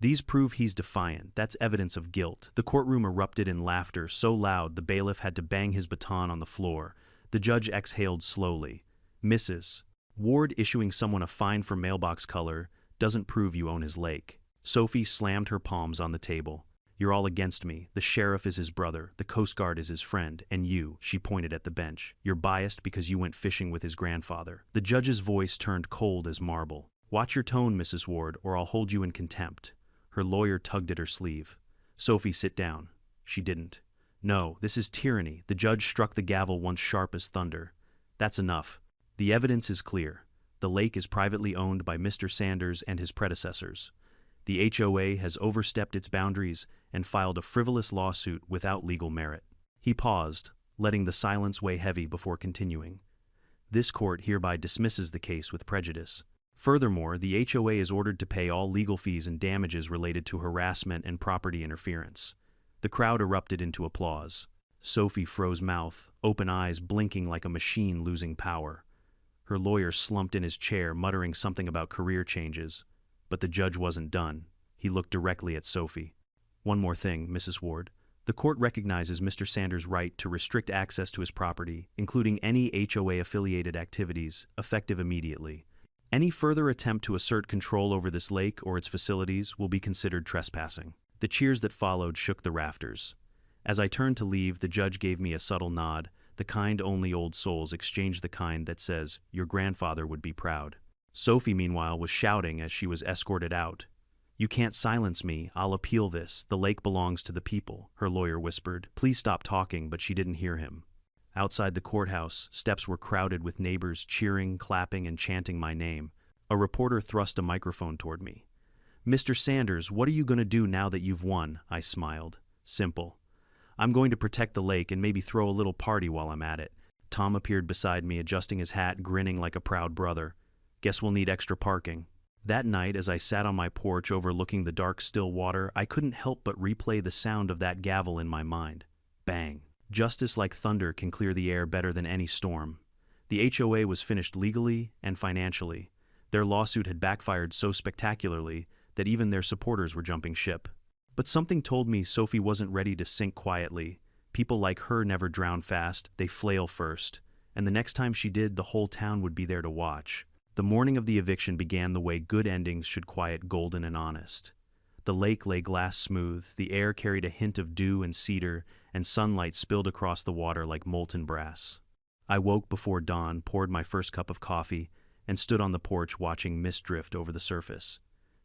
These prove he's defiant. That's evidence of guilt. The courtroom erupted in laughter so loud the bailiff had to bang his baton on the floor. The judge exhaled slowly. Mrs. Ward, issuing someone a fine for mailbox color doesn't prove you own his lake. Sophie slammed her palms on the table. You're all against me. The sheriff is his brother, the Coast Guard is his friend, and you, she pointed at the bench. You're biased because you went fishing with his grandfather. The judge's voice turned cold as marble. Watch your tone, Mrs. Ward, or I'll hold you in contempt. Her lawyer tugged at her sleeve. Sophie, sit down. She didn't. No, this is tyranny. The judge struck the gavel once sharp as thunder. That's enough. The evidence is clear. The lake is privately owned by Mr. Sanders and his predecessors. The HOA has overstepped its boundaries and filed a frivolous lawsuit without legal merit. He paused, letting the silence weigh heavy before continuing. This court hereby dismisses the case with prejudice. Furthermore, the HOA is ordered to pay all legal fees and damages related to harassment and property interference. The crowd erupted into applause. Sophie froze mouth, open eyes blinking like a machine losing power. Her lawyer slumped in his chair, muttering something about career changes. But the judge wasn't done. He looked directly at Sophie. One more thing, Mrs. Ward. The court recognizes Mr. Sanders' right to restrict access to his property, including any HOA-affiliated activities, effective immediately. Any further attempt to assert control over this lake or its facilities will be considered trespassing. The cheers that followed shook the rafters. As I turned to leave, the judge gave me a subtle nod, the kind only old souls exchange, the kind that says, your grandfather would be proud. Sophie, meanwhile, was shouting as she was escorted out. You can't silence me. I'll appeal this. The lake belongs to the people, her lawyer whispered. Please stop talking, but she didn't hear him. Outside the courthouse, steps were crowded with neighbors cheering, clapping, and chanting my name. A reporter thrust a microphone toward me. Mr. Sanders, what are you going to do now that you've won? I smiled. Simple. I'm going to protect the lake and maybe throw a little party while I'm at it. Tom appeared beside me, adjusting his hat, grinning like a proud brother. Guess we'll need extra parking. That night, as I sat on my porch overlooking the dark, still water, I couldn't help but replay the sound of that gavel in my mind. Bang. Justice like thunder can clear the air better than any storm. The HOA was finished legally and financially. Their lawsuit had backfired so spectacularly that even their supporters were jumping ship. But something told me Sophie wasn't ready to sink quietly. People like her never drown fast, they flail first. And the next time she did, the whole town would be there to watch. The morning of the eviction began the way good endings should, quiet, golden, and honest. The lake lay glass smooth, the air carried a hint of dew and cedar, and sunlight spilled across the water like molten brass. I woke before dawn, poured my first cup of coffee, and stood on the porch watching mist drift over the surface.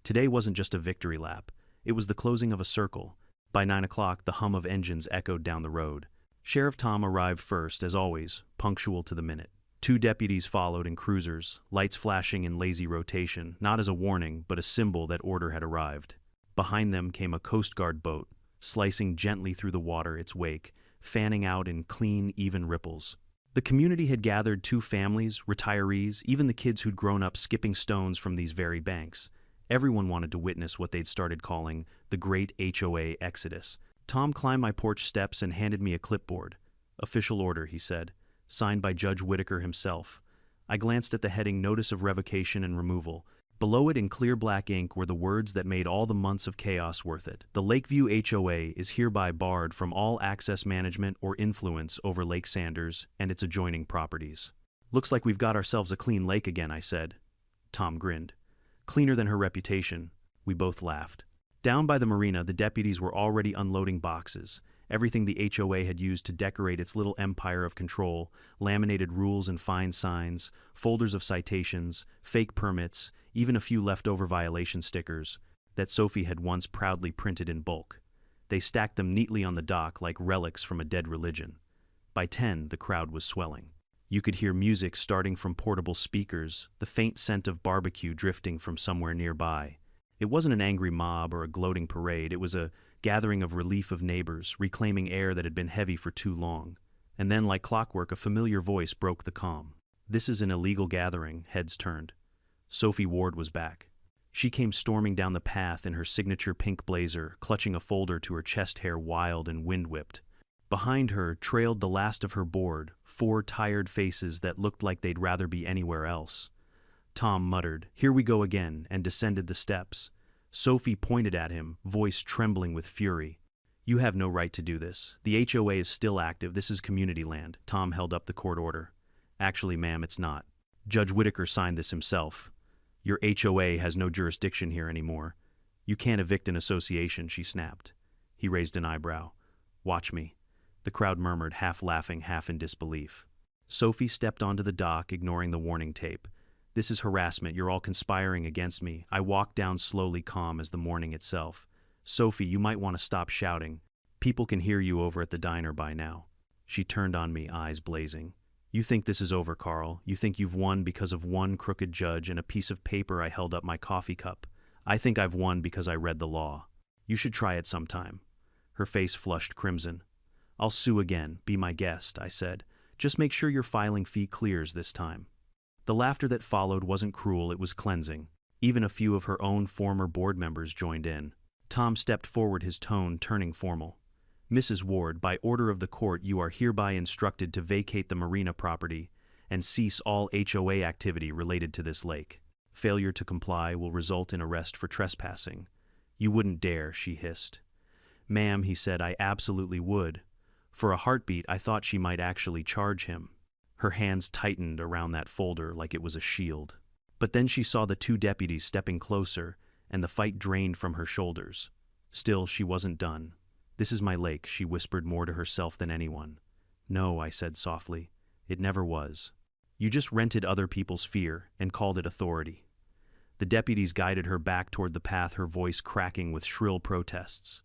Today wasn't just a victory lap, it was the closing of a circle. By 9 o'clock, the hum of engines echoed down the road. Sheriff Tom arrived first, as always, punctual to the minute. 2 deputies followed in cruisers, lights flashing in lazy rotation, not as a warning, but a symbol that order had arrived. Behind them came a Coast Guard boat, slicing gently through the water its wake, fanning out in clean, even ripples. The community had gathered, 2 families, retirees, even the kids who'd grown up skipping stones from these very banks. Everyone wanted to witness what they'd started calling the Great HOA Exodus. Tom climbed my porch steps and handed me a clipboard. Official order, he said. Signed by Judge Whitaker himself. I glanced at the heading Notice of Revocation and Removal. Below it in clear black ink were the words that made all the months of chaos worth it. The Lakeview HOA is hereby barred from all access, management, or influence over Lake Sanders and its adjoining properties. Looks like we've got ourselves a clean lake again, I said. Tom grinned. Cleaner than her reputation. We both laughed. Down by the marina, the deputies were already unloading boxes. Everything the HOA had used to decorate its little empire of control, laminated rules and fine signs, folders of citations, fake permits, even a few leftover violation stickers that Sophie had once proudly printed in bulk. They stacked them neatly on the dock like relics from a dead religion. By 10, the crowd was swelling. You could hear music starting from portable speakers, the faint scent of barbecue drifting from somewhere nearby. It wasn't an angry mob or a gloating parade, it was a gathering of relief of neighbors, reclaiming air that had been heavy for too long. And then, like clockwork, a familiar voice broke the calm. This is an illegal gathering, heads turned. Sophie Ward was back. She came storming down the path in her signature pink blazer, clutching a folder to her chest hair, wild and wind-whipped. Behind her trailed the last of her board, 4 tired faces that looked like they'd rather be anywhere else. Tom muttered, "Here we go again," and descended the steps. Sophie pointed at him, voice trembling with fury. "You have no right to do this. The HOA is still active. This is community land." Tom held up the court order. "Actually, ma'am, it's not. Judge Whitaker signed this himself. Your HOA has no jurisdiction here anymore. You can't evict an association," she snapped. He raised an eyebrow. "Watch me." The crowd murmured, half laughing, half in disbelief. Sophie stepped onto the dock, ignoring the warning tape. "This is harassment. You're all conspiring against me." I walked down slowly, calm as the morning itself. "Sophie, you might want to stop shouting. People can hear you over at the diner by now." She turned on me, eyes blazing. "You think this is over, Carl. You think you've won because of one crooked judge and a piece of paper." I held up my coffee cup. "I think I've won because I read the law. You should try it sometime." Her face flushed crimson. "I'll sue again. Be my guest," I said. "Just make sure your filing fee clears this time." The laughter that followed wasn't cruel, it was cleansing. Even a few of her own former board members joined in. Tom stepped forward, his tone turning formal. "Mrs. Ward, by order of the court, you are hereby instructed to vacate the marina property and cease all HOA activity related to this lake. Failure to comply will result in arrest for trespassing." "You wouldn't dare," she hissed. "Ma'am," he said, "I absolutely would." For a heartbeat, I thought she might actually charge him. Her hands tightened around that folder like it was a shield. But then she saw the 2 deputies stepping closer, and the fight drained from her shoulders. Still, she wasn't done. "This is my lake," she whispered more to herself than anyone. "No," I said softly. "It never was. You just rented other people's fear and called it authority." The deputies guided her back toward the path, her voice cracking with shrill protests.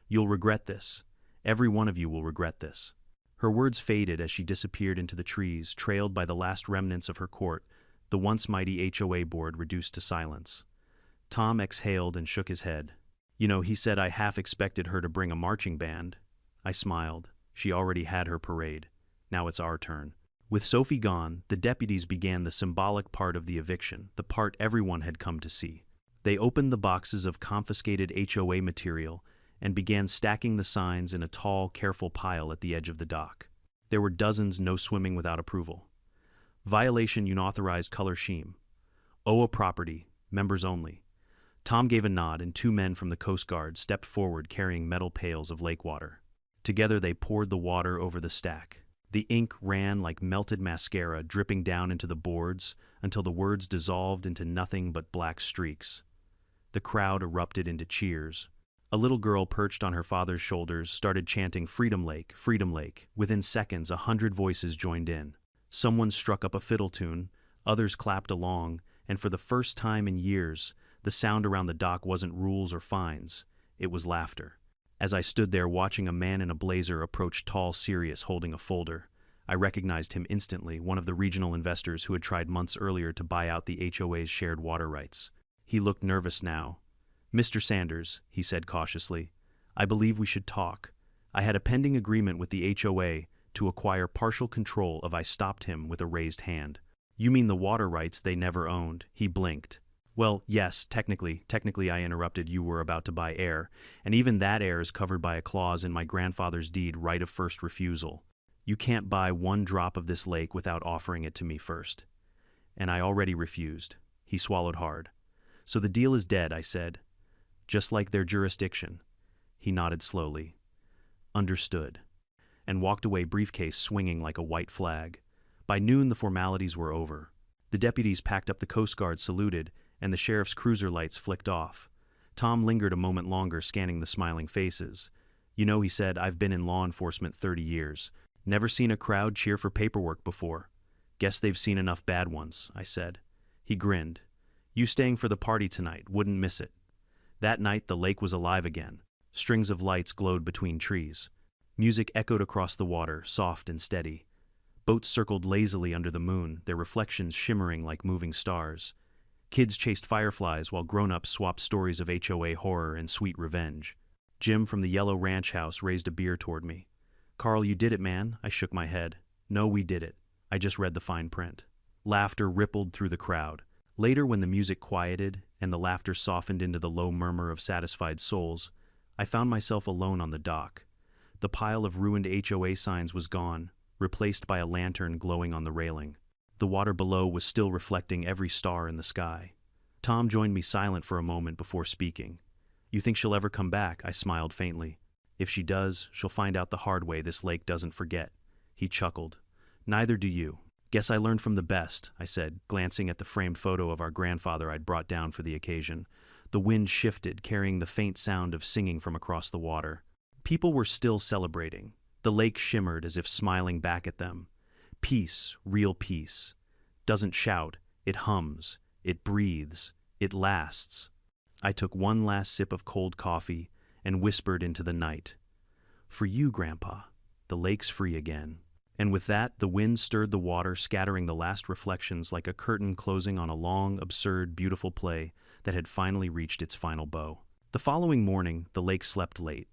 "You'll regret this. Every one of you will regret this." Her words faded as she disappeared into the trees, trailed by the last remnants of her court, the once mighty HOA board reduced to silence. Tom exhaled and shook his head. "You know," he said, "I half expected her to bring a marching band." I smiled. She already had her parade. Now it's our turn. With Sophie gone, the deputies began the symbolic part of the eviction, the part everyone had come to see. They opened the boxes of confiscated HOA material and began stacking the signs in a tall, careful pile at the edge of the dock. There were dozens: "No swimming without approval." "Violation unauthorized color scheme." "HOA property, members only." Tom gave a nod, and 2 men from the Coast Guard stepped forward carrying metal pails of lake water. Together they poured the water over the stack. The ink ran like melted mascara, dripping down into the boards until the words dissolved into nothing but black streaks. The crowd erupted into cheers. A little girl perched on her father's shoulders started chanting, "Freedom Lake, Freedom Lake." Within seconds, 100 voices joined in. Someone struck up a fiddle tune, others clapped along, and for the first time in years, the sound around the dock wasn't rules or fines, it was laughter. As I stood there watching a man in a blazer approach, tall, serious, holding a folder, I recognized him instantly, one of the regional investors who had tried months earlier to buy out the HOA's shared water rights. He looked nervous now. "Mr. Sanders," he said cautiously, "I believe we should talk. I had a pending agreement with the HOA to acquire partial control of." I stopped him with a raised hand. "You mean the water rights they never owned?" He blinked. "Well, yes, technically, I interrupted. "You were about to buy air, and even that air is covered by a clause in my grandfather's deed, right of first refusal. You can't buy 1 drop of this lake without offering it to me first. And I already refused." He swallowed hard. "So the deal is dead," I said. "Just like their jurisdiction." He nodded slowly. "Understood." And walked away, briefcase swinging like a white flag. By noon, the formalities were over. The deputies packed up, the Coast Guard saluted, and the sheriff's cruiser lights flicked off. Tom lingered a moment longer, scanning the smiling faces. "You know," he said, "I've been in law enforcement 30 years. Never seen a crowd cheer for paperwork before." "Guess they've seen enough bad ones," I said. He grinned. "You staying for the party tonight? Wouldn't miss it." That night, the lake was alive again. Strings of lights glowed between trees. Music echoed across the water, soft and steady. Boats circled lazily under the moon, their reflections shimmering like moving stars. Kids chased fireflies while grown-ups swapped stories of HOA horror and sweet revenge. Jim from the yellow ranch house raised a beer toward me. "Carl, you did it, man." I shook my head. "No, we did it. I just read the fine print." Laughter rippled through the crowd. Later, when the music quieted and the laughter softened into the low murmur of satisfied souls, I found myself alone on the dock. The pile of ruined HOA signs was gone, replaced by a lantern glowing on the railing. The water below was still reflecting every star in the sky. Tom joined me silent for a moment before speaking. "You think she'll ever come back?" I smiled faintly. "If she does, she'll find out the hard way this lake doesn't forget." He chuckled. "Neither do you." "Guess I learned from the best," I said, glancing at the framed photo of our grandfather I'd brought down for the occasion. The wind shifted, carrying the faint sound of singing from across the water. People were still celebrating. The lake shimmered as if smiling back at them. Peace, real peace. Doesn't shout, it hums, it breathes, it lasts. I took one last sip of cold coffee and whispered into the night. "For you, Grandpa, the lake's free again." And with that, the wind stirred the water, scattering the last reflections like a curtain closing on a long, absurd, beautiful play that had finally reached its final bow. The following morning, the lake slept late.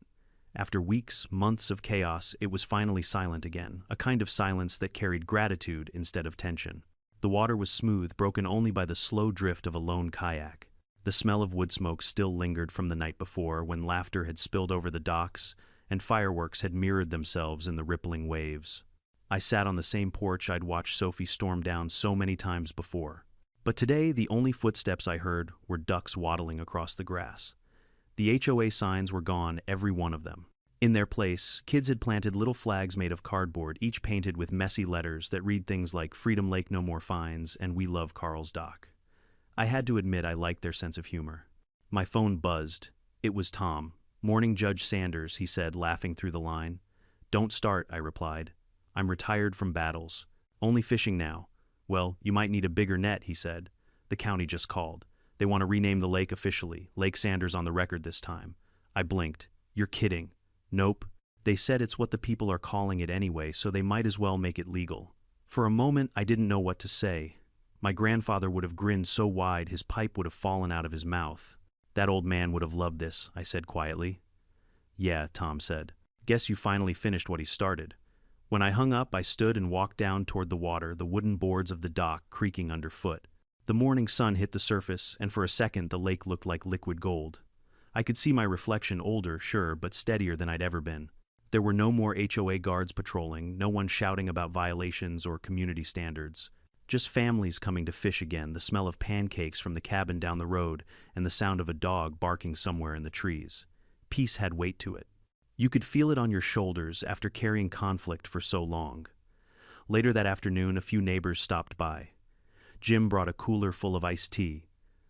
After weeks, months of chaos, it was finally silent again, a kind of silence that carried gratitude instead of tension. The water was smooth, broken only by the slow drift of a lone kayak. The smell of wood smoke still lingered from the night before, when laughter had spilled over the docks and fireworks had mirrored themselves in the rippling waves. I sat on the same porch I'd watched Sophie storm down so many times before. But today, the only footsteps I heard were ducks waddling across the grass. The HOA signs were gone, every one of them. In their place, kids had planted little flags made of cardboard, each painted with messy letters that read things like "Freedom Lake No More Fines" and "We Love Carl's Dock." I had to admit I liked their sense of humor. My phone buzzed. It was Tom. "Morning, Judge Sanders," he said, laughing through the line. "Don't start," I replied. "I'm retired from battles. Only fishing now." "Well, you might need a bigger net," he said. "The county just called. They want to rename the lake officially. Lake Sanders on the record this time." I blinked. "You're kidding." "Nope. They said it's what the people are calling it anyway, so they might as well make it legal." For a moment, I didn't know what to say. My grandfather would have grinned so wide his pipe would have fallen out of his mouth. "That old man would have loved this," I said quietly. "Yeah," Tom said. "Guess you finally finished what he started." When I hung up, I stood and walked down toward the water, the wooden boards of the dock creaking underfoot. The morning sun hit the surface, and for a second the lake looked like liquid gold. I could see my reflection, older, sure, but steadier than I'd ever been. There were no more HOA guards patrolling, no one shouting about violations or community standards. Just families coming to fish again, the smell of pancakes from the cabin down the road, and the sound of a dog barking somewhere in the trees. Peace had weight to it. You could feel it on your shoulders after carrying conflict for so long. Later that afternoon, a few neighbors stopped by. Jim brought a cooler full of iced tea.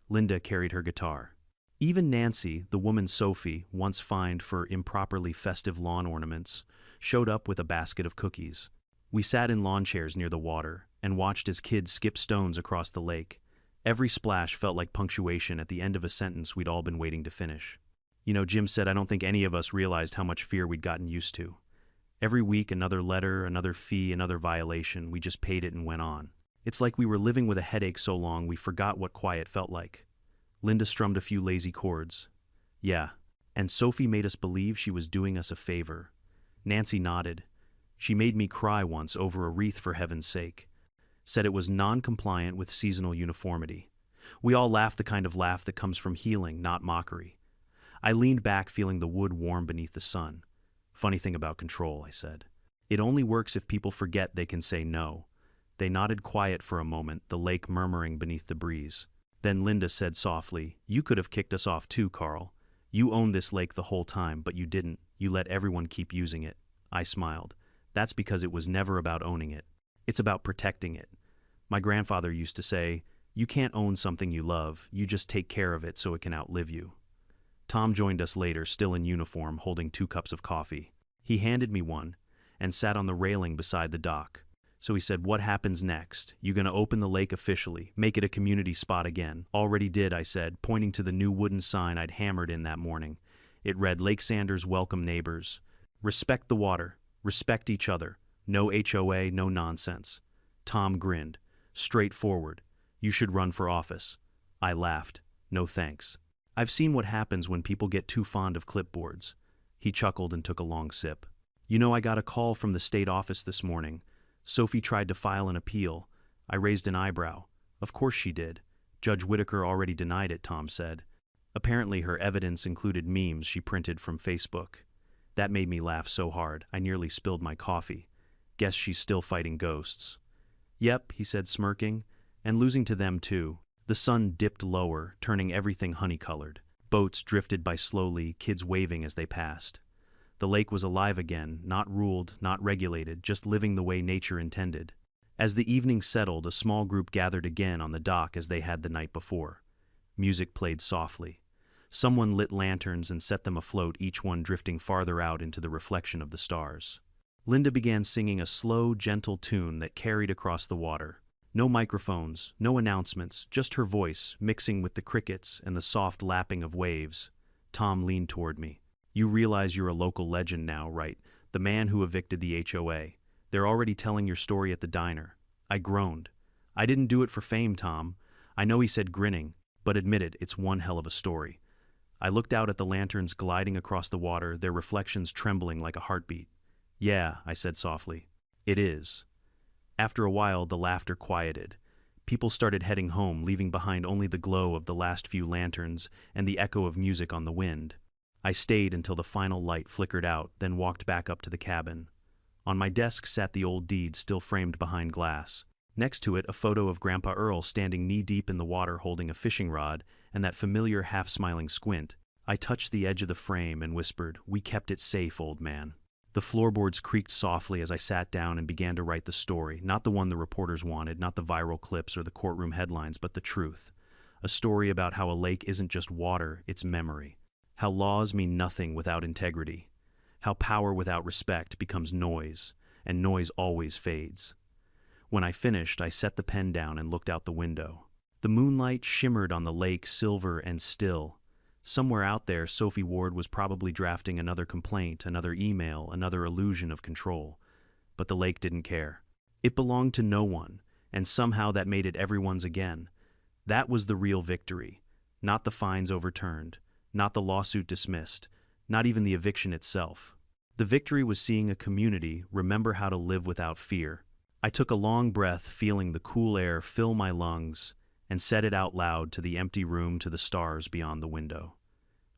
Linda carried her guitar. Even Nancy, the woman Sophie, once fined for improperly festive lawn ornaments, showed up with a basket of cookies. We sat in lawn chairs near the water and watched as kids skipped stones across the lake. Every splash felt like punctuation at the end of a sentence we'd all been waiting to finish. "You know," Jim said, "I don't think any of us realized how much fear we'd gotten used to. Every week, another letter, another fee, another violation. We just paid it and went on. It's like we were living with a headache so long we forgot what quiet felt like." Linda strummed a few lazy chords. "Yeah, and Sophie made us believe she was doing us a favor." Nancy nodded. "She made me cry once over a wreath, for heaven's sake. Said it was non-compliant with seasonal uniformity." We all laughed, the kind of laugh that comes from healing, not mockery. I leaned back, feeling the wood warm beneath the sun. "Funny thing about control," I said. "It only works if people forget they can say no." They nodded, quiet for a moment, the lake murmuring beneath the breeze. Then Linda said softly, "You could have kicked us off too, Carl. You owned this lake the whole time, but you didn't. You let everyone keep using it." I smiled. "That's because it was never about owning it. It's about protecting it. My grandfather used to say, you can't own something you love, you just take care of it so it can outlive you." Tom joined us later, still in uniform, holding 2 cups of coffee. He handed me one and sat on the railing beside the dock. So he said, "What happens next? You gonna open the lake officially, make it a community spot again?" "Already did," I said, pointing to the new wooden sign I'd hammered in that morning. It read, "Lake Sanders welcome neighbors. Respect the water, respect each other. No HOA, no nonsense." Tom grinned. "Straightforward. You should run for office." I laughed. "No thanks. I've seen what happens when people get too fond of clipboards." He chuckled and took a long sip. "You know, I got a call from the state office this morning. Sophie tried to file an appeal." I raised an eyebrow. "Of course she did. Judge Whitaker already denied it," Tom said. "Apparently her evidence included memes she printed from Facebook." That made me laugh so hard, I nearly spilled my coffee. Guess she's still fighting ghosts. Yep, he said, smirking, and losing to them too. The sun dipped lower, turning everything honey-colored. Boats drifted by slowly, kids waving as they passed. The lake was alive again, not ruled, not regulated, just living the way nature intended. As the evening settled, a small group gathered again on the dock as they had the night before. Music played softly. Someone lit lanterns and set them afloat, each one drifting farther out into the reflection of the stars. Linda began singing a slow, gentle tune that carried across the water. No microphones, no announcements, just her voice, mixing with the crickets and the soft lapping of waves. Tom leaned toward me. You realize you're a local legend now, right? The man who evicted the HOA. They're already telling your story at the diner. I groaned. I didn't do it for fame, Tom. I know, he said, grinning, but admitted it's one hell of a story. I looked out at the lanterns gliding across the water, their reflections trembling like a heartbeat. Yeah, I said softly. It is. After a while, the laughter quieted. People started heading home, leaving behind only the glow of the last few lanterns and the echo of music on the wind. I stayed until the final light flickered out, then walked back up to the cabin. On my desk sat the old deed, still framed behind glass. Next to it, a photo of Grandpa Earl standing knee-deep in the water holding a fishing rod and that familiar half-smiling squint. I touched the edge of the frame and whispered, "We kept it safe, old man." The floorboards creaked softly as I sat down and began to write the story, not the one the reporters wanted, not the viral clips or the courtroom headlines, but the truth. A story about how a lake isn't just water, it's memory. How laws mean nothing without integrity. How power without respect becomes noise, and noise always fades. When I finished, I set the pen down and looked out the window. The moonlight shimmered on the lake, silver and still. Somewhere out there, Sophie Ward was probably drafting another complaint, another email, another illusion of control. But the lake didn't care. It belonged to no one, and somehow that made it everyone's again. That was the real victory. Not the fines overturned, not the lawsuit dismissed, not even the eviction itself. The victory was seeing a community remember how to live without fear. I took a long breath, feeling the cool air fill my lungs, and said it out loud to the empty room, to the stars beyond the window.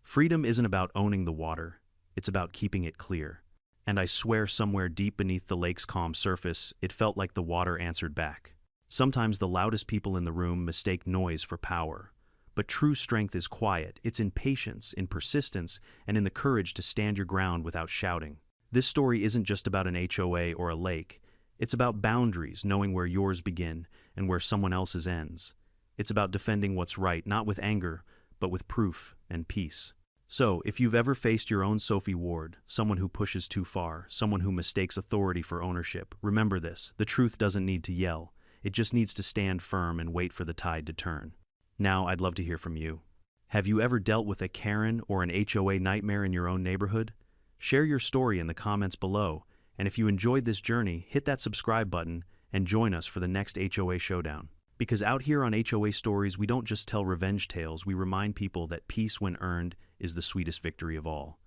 Freedom isn't about owning the water, it's about keeping it clear. And I swear somewhere deep beneath the lake's calm surface, it felt like the water answered back. Sometimes the loudest people in the room mistake noise for power. But true strength is quiet. It's in patience, in persistence, and in the courage to stand your ground without shouting. This story isn't just about an HOA or a lake. It's about boundaries, knowing where yours begin and where someone else's ends. It's about defending what's right, not with anger, but with proof and peace. So, if you've ever faced your own Sophie Ward, someone who pushes too far, someone who mistakes authority for ownership, remember this: the truth doesn't need to yell. It just needs to stand firm and wait for the tide to turn. Now, I'd love to hear from you. Have you ever dealt with a Karen or an HOA nightmare in your own neighborhood? Share your story in the comments below, and if you enjoyed this journey, hit that subscribe button and join us for the next HOA showdown. Because out here on HOA Stories, we don't just tell revenge tales, we remind people that peace, when earned, is the sweetest victory of all.